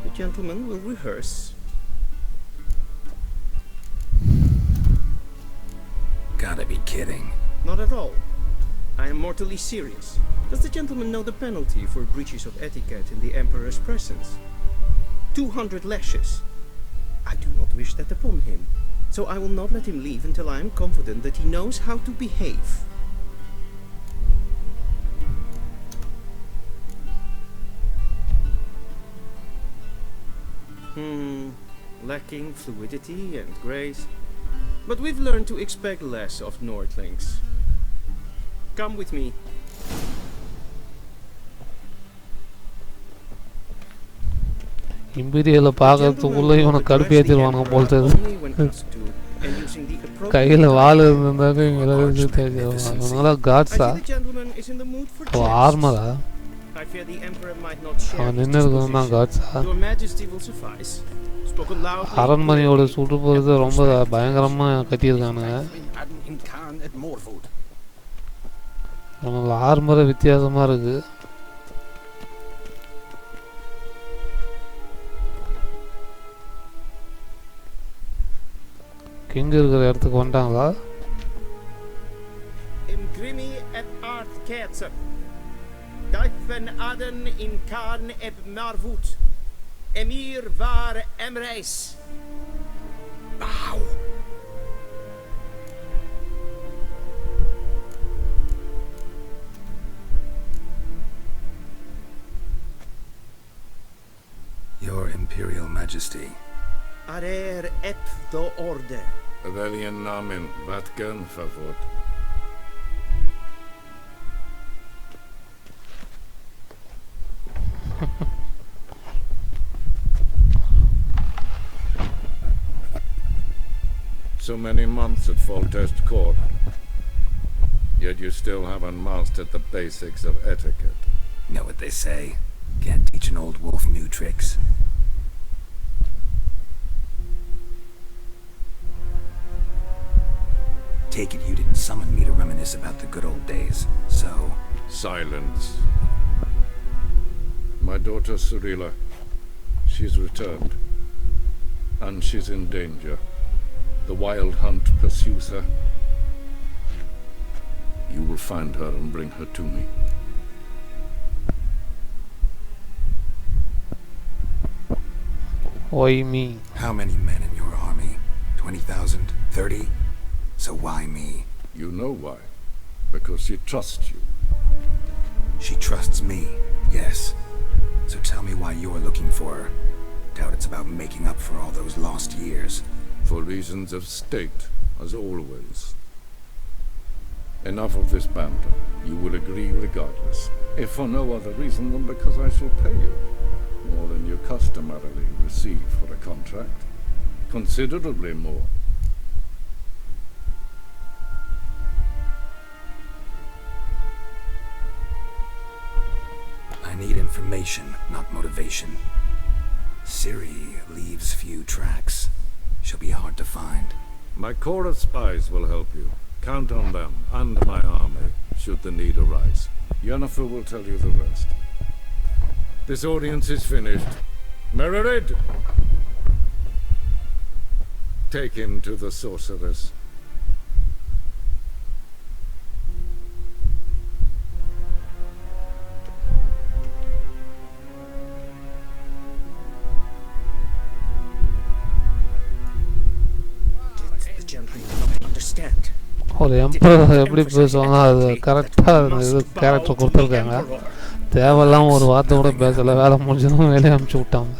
The gentleman will rehearse. Gotta be kidding. Not at all. I am mortally serious. Does the gentleman know the penalty for breaches of etiquette in the Emperor's presence? 200 lashes. I do not wish that upon him, so I will not let him leave until I am confident that he knows how to behave. Lacking fluidity and grace. But we've learned to expect less of Nordlings. Come with me. இம்பீரியலை பார்க்கறதுக்குள்ள இவனை கடுப்பேற்றிடுவானுங்க போல் தெரியுது. கையில் வாள் இருந்திருந்தாக்க இவங்களால காட்ஸா ஓ ஆர்மரா அவன் நின்று இருக்கணும் தான் காட்ஸா. அரண்மனையோட சுட்டு போகிறது ரொம்ப பயங்கரமாக கட்டியிருக்கானுங்க. அவங்களோட ஆர்மரை வித்தியாசமாக இருக்குது. கிங் இருக்கிற இடத்துக்கு வந்துட்டாங்களா? Imgrimi et art ketzer. Duifen aden in karn eb marvut. Emir var emreis. Bow. Your Imperial Majesty. Arer ep do orde. Weljen namen vatken favort? So many months at Foltest Court, yet you still haven't mastered the basics of etiquette. Know what they say? Can't teach an old wolf new tricks. Take it you didn't summon me to reminisce about the good old days, so... Silence. My daughter Cyrilla, she's returned, and she's in danger. The wild hunt pursues her. You will find her and bring her to me. Why me? How many men in your army? 20,000? 30? So why me? You know why. Because she trusts you. She trusts me, yes. So tell me why you're looking for her. Doubt it's about making up for all those lost years. For reasons of state, as always. Enough of this banter. You will agree regardless, if for no other reason than because I shall pay you more than you customarily receive for a contract. Considerably more. I need information, not motivation. Ciri leaves few tracks. She'll be hard to find. My corps of spies will help you. Count on them, and my army, should the need arise. Yennefer will tell you the rest. This audience is finished. Mererid! Take him to the sorceress. The gentleman cannot understand. ஒரு emperor எப்படி பேசுவாங்க அது கரெக்டாக இது character கொடுத்துருக்காங்க. தேவையில்லாம ஒரு வார்த்தை கூட பேசலை. வேலை முடிஞ்சதும் வேலையை அனுப்பிச்சு விட்டாங்க.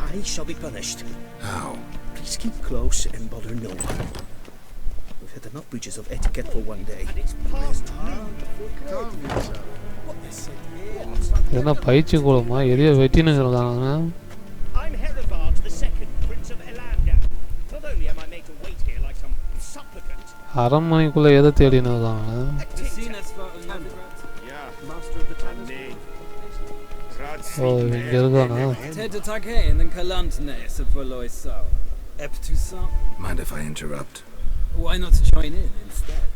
I shall be punished. How? Please keep close and bother no one. We've had enough breaches of etiquette for one day. என்ன பயிற்சி கூடமா எரிய வெட்டின்னு இருக்காங்க. I'm Herivard the Second, Prince of Elander. Not only am I made to wait here like some supplicant. அரண்மனைக்குள்ள எதை தேடின்னு இருக்காங்க. ஓ இங்க இருக்கானா. Mind if I interrupt? Why not join in instead?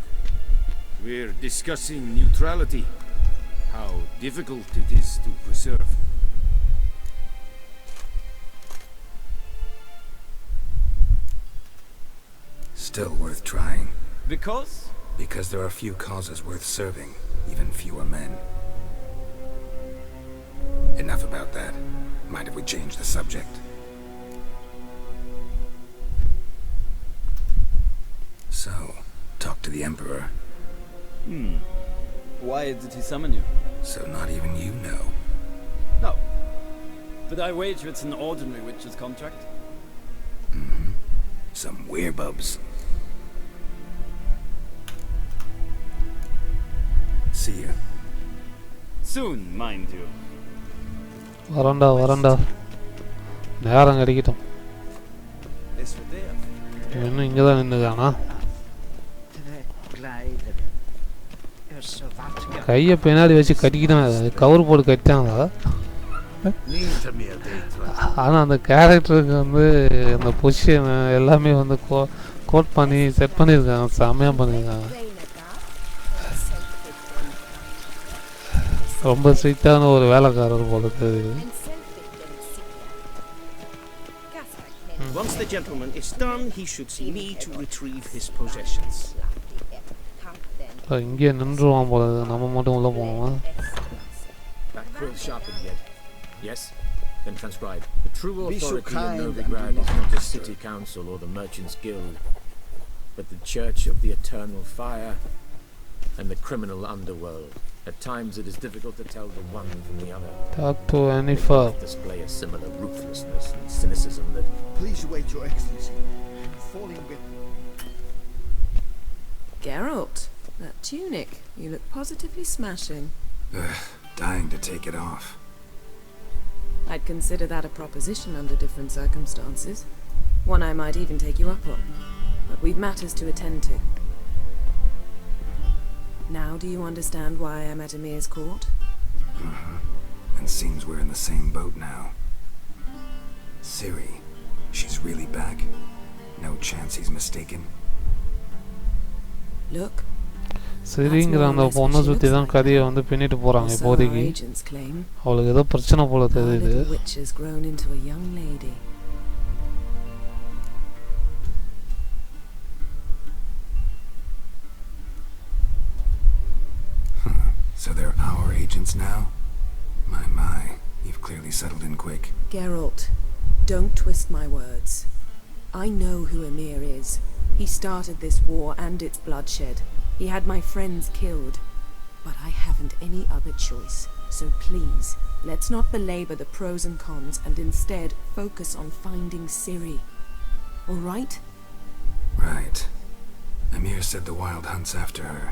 We're discussing neutrality. How difficult it is to preserve. Still worth trying. Because? Because there are few causes worth serving, even fewer men. Enough about that. Mind if we change the subject? So, talk to the Emperor. Why did he summon you? So not even you know. No. But I wager it's an ordinary witch's contract. Some werebubs. See you. Soon, mind you. வரண்டா நேரம் கிடைக்கட்டும். This for there. இன்னும் இங்கே தான் நின்றுக்கானா. கையை பின்னாடி வச்சு கட்டிக்கிட்டான். Cover போட்டு கட்டிட்டாங்களா. ஆனால் அந்த கேரக்டருக்கு வந்து அந்த பொசிஷன் எல்லாமே வந்து கோட் பண்ணி செட் பண்ணியிருக்காங்க. செம்மையாக பண்ணியிருக்காங்க. ரொம்ப ஸ்ட்ரிக்டான ஒரு வேலைக்காரர் போல தெரியுது. Once the gentleman is done, he should see me to retrieve his possessions. இங்கே நின்றுவான் போல. நம்ம மட்டும் உள்ள போவோமா. That quill sharpened yet? Yes? Then transcribe. The true authority in Novigrad is not the city council or the merchants' guild, but the church of the eternal fire and the criminal underworld. At times it is difficult to tell the one from the other. Talk to Yennefer. Display a similar ruthlessness and cynicism that... Please wait, Your Excellency. Falling with... Geralt, that tunic. You look positively smashing. Dying to take it off. I'd consider that a proposition under different circumstances. One I might even take you up on. But we've matters to attend to. Now do you understand why I'm at Emir's court? And seems we're in the same boat now. Ciri, she's really back. No chance he's mistaken. Look. சரிங்கிற அந்த பொண்ணை சுற்றி தான் கதையை வந்து பின்னிட்டு போகிறாங்க இப்போதைக்கு. அவளுக்கு ஏதோ பிரச்சனை போல தெரியுது. So they're our agents now? My, you've clearly settled in quick. Geralt, don't twist my words. I know who Emir is. He started this war and its bloodshed. He had my friends killed. But I haven't any other choice. So please, let's not belabor the pros and cons and instead focus on finding Ciri. All right? Right. Emir said the Wild hunt's after her.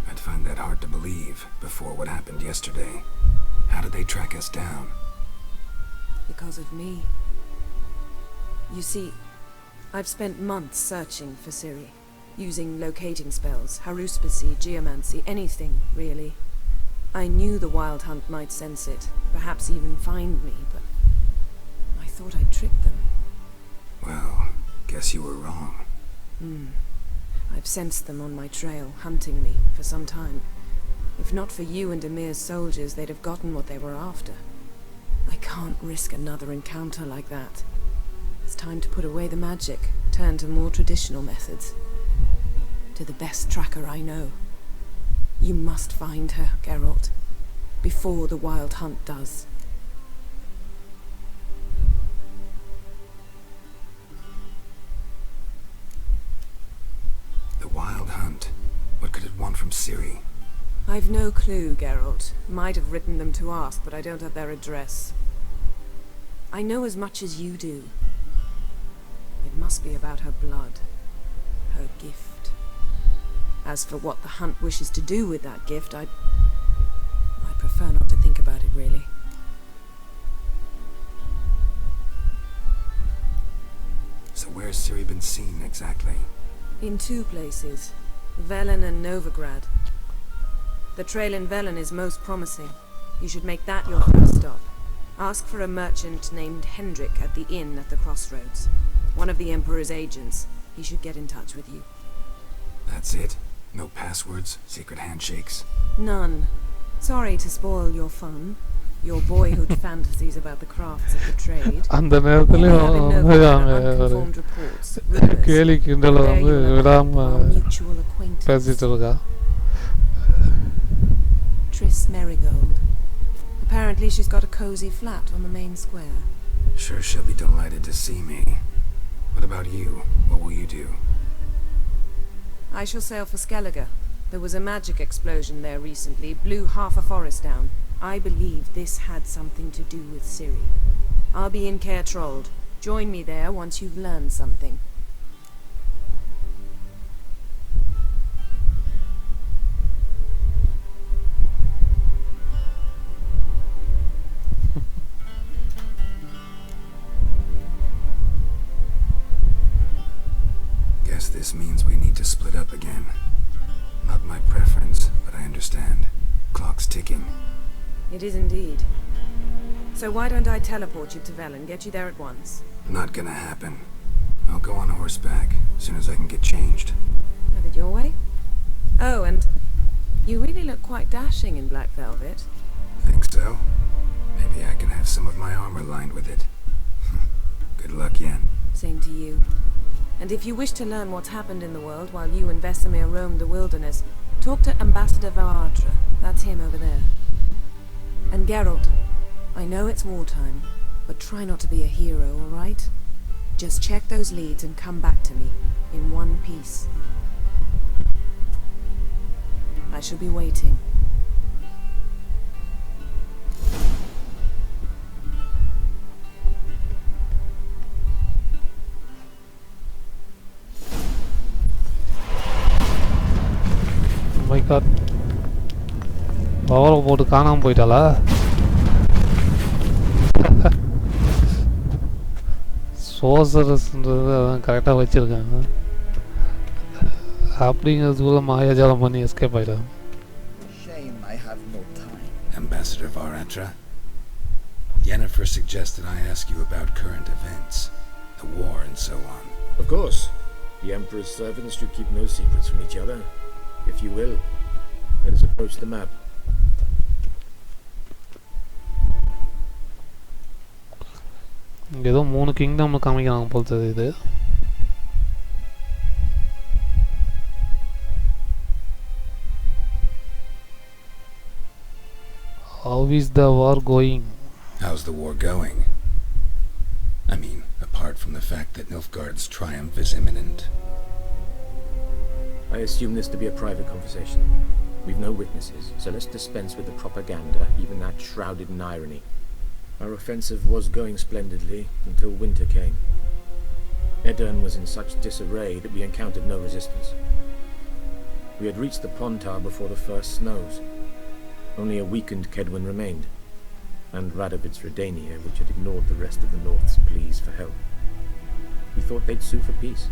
I'd find that hard to believe before what happened yesterday. How did they track us down? Because of me. You see, I've spent months searching for Ciri, using locating spells, haruspicy, geomancy, anything, really. I knew the Wild Hunt might sense it, perhaps even find me, but I thought I'd tricked them. Well, guess you were wrong. I've sensed them on my trail, hunting me, for some time. If not for you and Emir's soldiers, they'd have gotten what they were after. I can't risk another encounter like that. It's time to put away the magic, turn to more traditional methods. To the best tracker I know. You must find her, Geralt, before the Wild Hunt does. The Wild Hunt? What could it want from Ciri? I've no clue, Geralt. Might have written them to ask, but I don't have their address. I know as much as you do. It must be about her blood. Her gift. As for what the Hunt wishes to do with that gift, I prefer not to think about it, really. So where's Ciri been seen, exactly? In 2 places. Velen and Novigrad. The trail in Velen is most promising. You should make that your first stop. Ask for a merchant named Hendrik at the inn at the crossroads. One of the Emperor's agents. He should get in touch with you. That's it? No passwords? Secret handshakes? None. Sorry to spoil your fun. Your boyhood fantasies about the crafts of the trade. அந்த நேரத்துலயும் கேலி கிண்டல வந்து விடாம பேசிட்டு இருக்கா. Triss Merigold. Apparently she's got a cozy flat on the main square. Sure she'll be delighted to see me. What about you? What will you do? I shall sail for Skellige. There was a magic explosion there recently, blew half a forest down. I believe this had something to do with Ciri. I'll be in Caer Trold. Join me there once you've learned something. Guess this means we need to split up again. Not my preference, but I understand. Clock's ticking. It is indeed. So why don't I teleport you to Velen, get you there at once? Not gonna happen. I'll go on horseback, as soon as I can get changed. Have it your way? Oh, and you really look quite dashing in black velvet. Think so? Maybe I can have some of my armor lined with it. Good luck, Yen. Same to you. And if you wish to learn what's happened in the world while you and Vesemir roamed the wilderness, talk to Ambassador Varatra. That's him over there. And Geralt, I know it's wartime, but try not to be a hero, all right? Just check those leads and come back to me, in one piece. I shall be waiting. Oh my god. பவரை போட்டு காணாமல் போயிட்டாளா? சோசரஸ்ன்றது அதான் கரெக்டாக வச்சுருக்காங்க. அப்படிங்கிறதுக்குள்ள மாயாஜாலம் பண்ணி escape ஆகிடும். Ambassador Varatra, Yennefer suggested I ask you about current events, the war and so on. Of course. The Emperor's servants should keep no secrets from each other. If you will, let us approach the map. இங்கே ஏதோ 3 kingdom காமிக்கிறாங்க போல் தெரியுது. How is the war going? How's the war going? I mean, apart from the fact that Nilfgaard's triumph is imminent. I assume this to be a private conversation. We've no witnesses, so let's dispense with the propaganda, even that shrouded in irony. Our offensive was going splendidly until winter came. Edirne was in such disarray that we encountered no resistance. We had reached the Pontar before the first snows. Only a weakened Kedwin remained, and Radovid's Redania, which had ignored the rest of the North's pleas for help. We thought they'd sue for peace,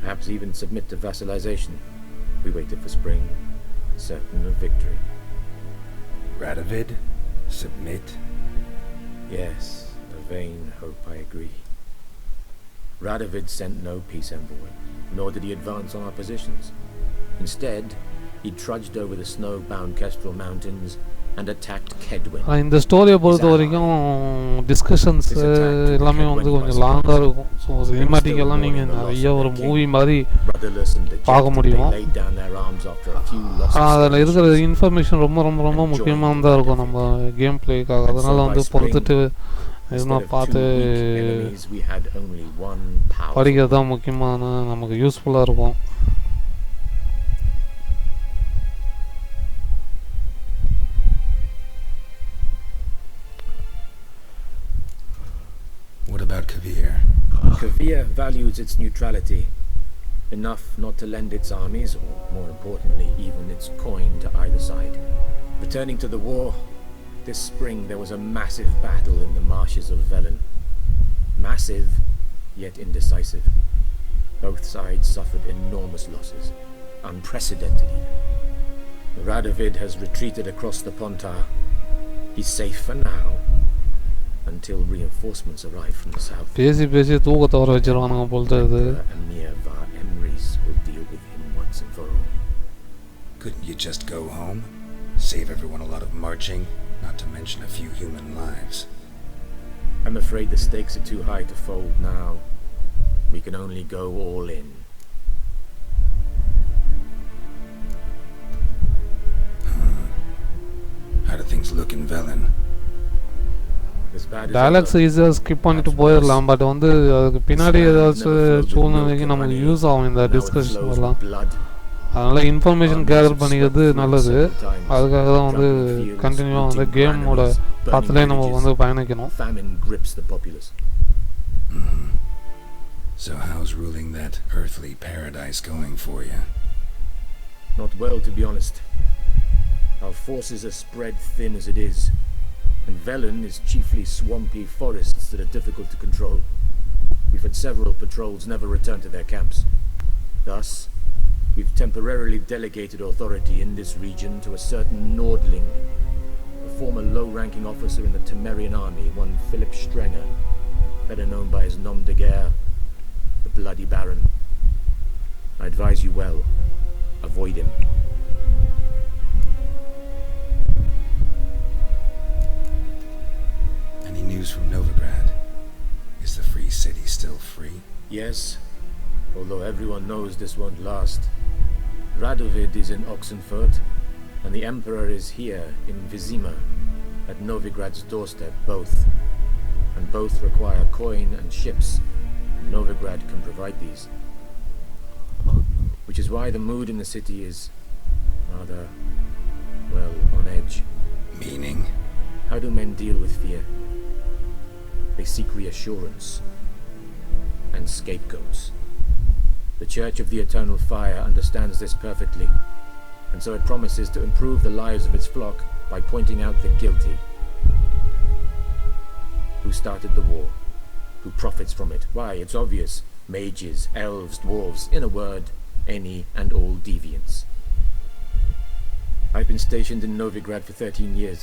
perhaps even submit to vassalization. We waited for spring, certain of victory. Radovid? Submit? Yes, a vain hope, I agree. Radovid sent no peace envoy, nor did he advance on our positions. Instead, he trudged over the snow-bound Kestrel Mountains and attacked Kedwin. இந்த ஸ்டோரியை பொறுத்த வரைக்கும் discussions எல்லாமே வந்து கொஞ்சம் லாங்காக இருக்கும். So cinematic எல்லாம் நீங்கள் நிறைய ஒரு மூவி மாதிரி பார்க்க முடியும். அதில் இருக்கிற இன்ஃபர்மேஷன் ரொம்ப ரொம்ப ரொம்ப முக்கியமாக தான் இருக்கும் நம்ம கேம் பிளேக்காக. அதனால் வந்து பொறுத்துட்டு இதெல்லாம் பார்த்து படிக்கிறது தான் முக்கியமான நமக்கு யூஸ்ஃபுல்லாக இருக்கும். What about Kavir? Kavir values its neutrality, enough not to lend its armies, or more importantly, even its coin to either side. Returning to the war, this spring there was a massive battle in the marshes of Velen. Massive, yet indecisive. Both sides suffered enormous losses, unprecedented even. Radovid has retreated across the Pontar. He's safe for now, until reinforcements arrive from the south. பேசி தூக்கத்தை வர வச்சிருவானுங்க போல தெரியுது. Emir var Emrys will deal with him once and for all. Couldn't you just go home? Save everyone a lot of marching, not to mention a few human lives. I'm afraid the stakes are too high to fold now. We can only go all in. How do things look in Velen? Dialogues ஈஸியாக skip பண்ணிட்டு போயிடலாம். But வந்து அதுக்கு பின்னாடி ஏதாச்சும் சூழ்நிலைக்கு நமக்கு use ஆகும் இந்த டிஸ்கஷன் எல்லாம். அதனால் இன்ஃபர்மேஷன் கேதர் பண்ணிக்கிறது நல்லது. அதுக்காக தான் வந்து கண்டினியூவாக வந்து கேமோட பாத்துலேயே நம்ம வந்து பயணிக்கணும். So how's ruling that earthly paradise going for you? Not well, to be honest. Our forces are spread thin as it is. And Velen is chiefly swampy forests that are difficult to control. We've had several patrols never return to their camps. Thus, we've temporarily delegated authority in this region to a certain Nordling, a former low-ranking officer in the Temerian army, one Philip Strenger, better known by his nom de guerre, the Bloody Baron. I advise you well, avoid him. Any news from Novigrad? Is the free city still free? Yes, although everyone knows this won't last. Radovid is in Oxenfurt, and the Emperor is here in Vizima, at Novigrad's doorstep, both. And both require coin and ships. Novigrad can provide these. Which is why the mood in the city is rather, well, on edge. Meaning? How do men deal with fear? They seek reassurance and scapegoats. The Church of the Eternal Fire understands this perfectly, and so it promises to improve the lives of its flock by pointing out the guilty. Who started the war? Who profits from it? Why, it's obvious. Mages, elves, dwarves, in a word, any and all deviants. I've been stationed in Novigrad for 13 years.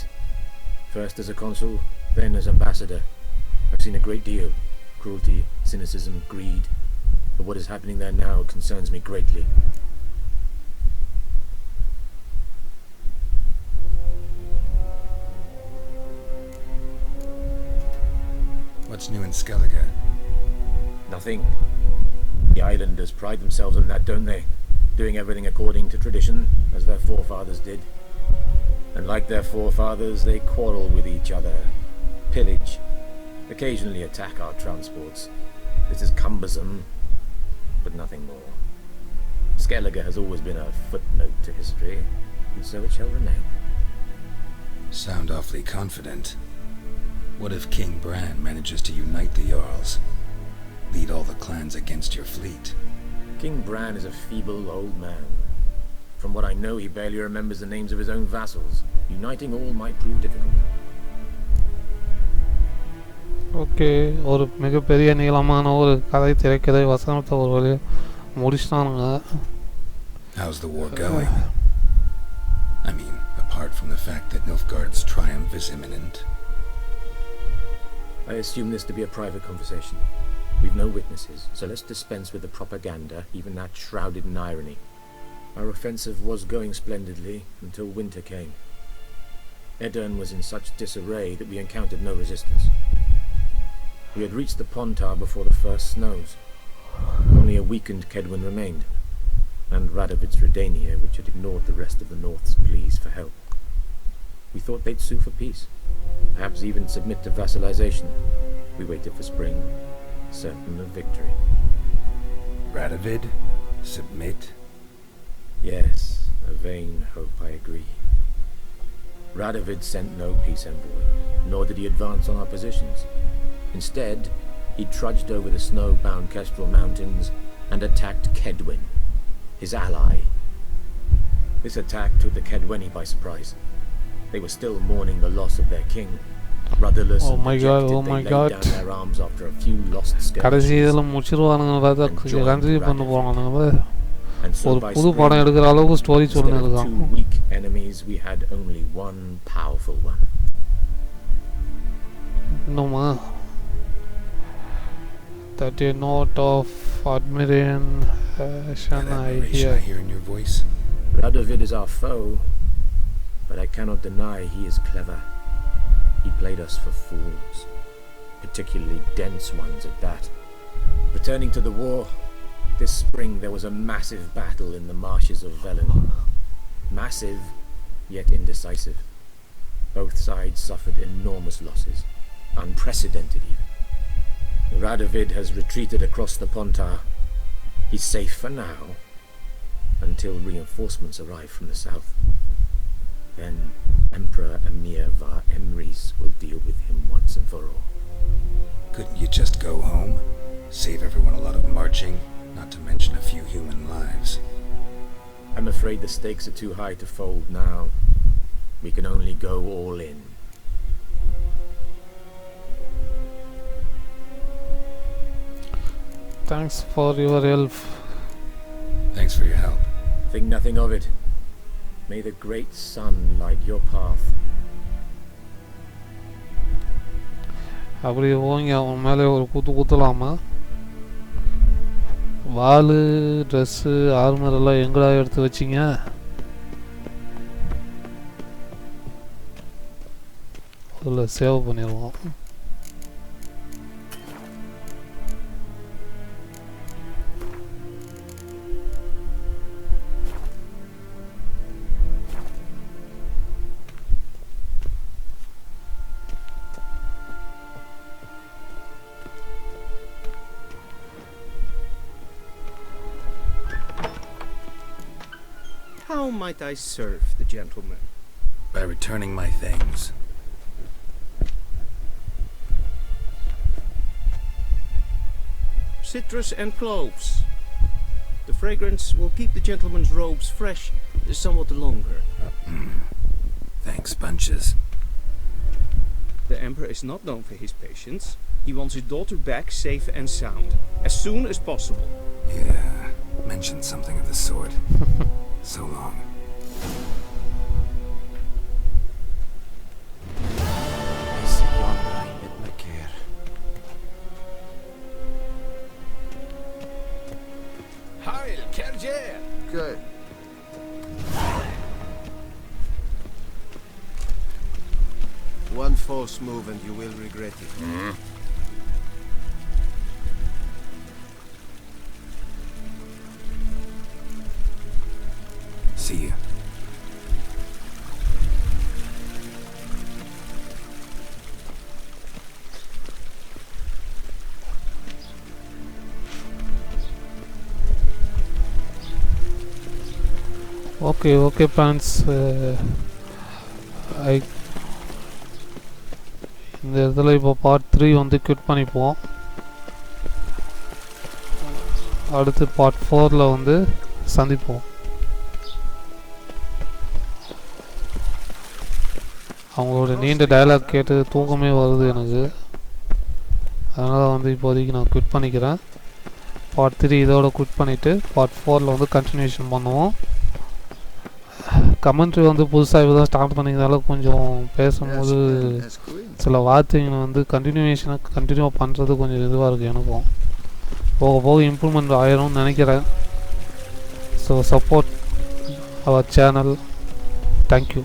First as a consul, then as ambassador. I've seen a great deal. Cruelty, cynicism, greed. But what is happening there now concerns me greatly. What's new in Skellige? Nothing. The islanders pride themselves on that, don't they? Doing everything according to tradition, as their forefathers did. And like their forefathers, they quarrel with each other, pillage, occasionally attack our transports. This is cumbersome, but nothing more. Skellige has always been a footnote to history, and so it shall remain. Sound awfully confident. What if King Bran manages to unite the Jarls? Lead all the clans against your fleet? King Bran is a feeble old man. From what I know, he barely remembers the names of his own vassals. Uniting all might prove difficult. Okay, ஒரு மிகப்பெரிய நீளமான ஒரு கதை திரைக்கதை வசனத்தை ஒரு வழியாக முடிச்சிட்டானுங்க. How's the war going? I mean, apart from the fact that Nilfgaard's triumph is imminent. I assume this to be a private conversation. We've no witnesses, so let's dispense with the propaganda, even that shrouded in irony. Our offensive was going splendidly until winter came. Edirn was in such disarray that we encountered no resistance. We had reached the Pontar before the first snows. Only a weakened Kedwin remained, and Radovid's Redania, which had ignored the rest of the North's pleas for help. We thought they'd sue for peace, perhaps even submit to vassalization. We waited for spring, certain of victory. Radovid? Submit? Yes, a vain hope, I agree. Radovid sent no peace envoy, nor did he advance on our positions. Instead, he trudged over the snow-bound Kestrel Mountains and attacked Kedwin, his ally. This attack took the Kedweni by surprise. They were still mourning the loss of their king. Rudderless and dejected, they laid down their arms after a few lost skirmishes. And so by spring, instead of 2 weak enemies, we had only one powerful one. No ma. That a note of admiration I hear in your voice. Radovid is our foe, but I cannot deny he is clever. He played us for fools, particularly dense ones at that. Returning to the war, this spring there was a massive battle in the marshes of Velen. Massive, yet indecisive. Both sides suffered enormous losses, unprecedented even. Radovid has retreated across the Pontar. He's safe for now, until reinforcements arrive from the south. Then Emperor Emir var Emrys will deal with him once and for all. Couldn't you just go home? Save everyone a lot of marching, not to mention a few human lives. I'm afraid the stakes are too high to fold now. We can only go all in. Thanks for your help. Thanks for your help. Think nothing of it. May the great sun light your path. அப்படி போங்க அவன் மேலே ஒரு குத்தலாமா? வாலு, dress, armour எல்லாம் எங்கடா எடுத்து வச்சிங்க? அதில் சேவ் பண்ணிடுவோம். How might I serve the gentleman? By returning my things. Citrus and cloves. The fragrance will keep the gentleman's robes fresh somewhat longer. Thanks, bunches. The Emperor is not known for his patience. He wants his daughter back safe and sound, as soon as possible. Yeah, mentioned something of the sort. So long. Heil, Kerjer! Good. One false move and you will regret it. See you. Okay, friends. இந்த இடத்துல இப்போ part 3 வந்து quit பண்ணிப்போம். அடுத்து part 4ல் வந்து சந்திப்போம். அவங்களோட நீண்ட டயலாக் கேட்டு தூக்கமே வருது எனக்கு. அதனால் வந்து இப்போதைக்கு நான் குவிட் பண்ணிக்கிறேன். பார்ட் 3 இதோட குவிட் பண்ணிவிட்டு பார்ட் 4ல் வந்து கண்டினியூஷன் பண்ணுவோம். கமெண்ட்ரி வந்து புதுசாக இப்போ தான் ஸ்டார்ட் பண்ணிக்கிறதால கொஞ்சம் பேசும்போது சில வார்த்தைங்களை வந்து கண்டினியூ பண்ணுறது கொஞ்சம் இதுவாக இருக்குது. எனக்கும் போக போக இம்ப்ரூவ்மெண்ட் ஆயிரும்னு நினைக்கிறேன். So support our channel. Thank you.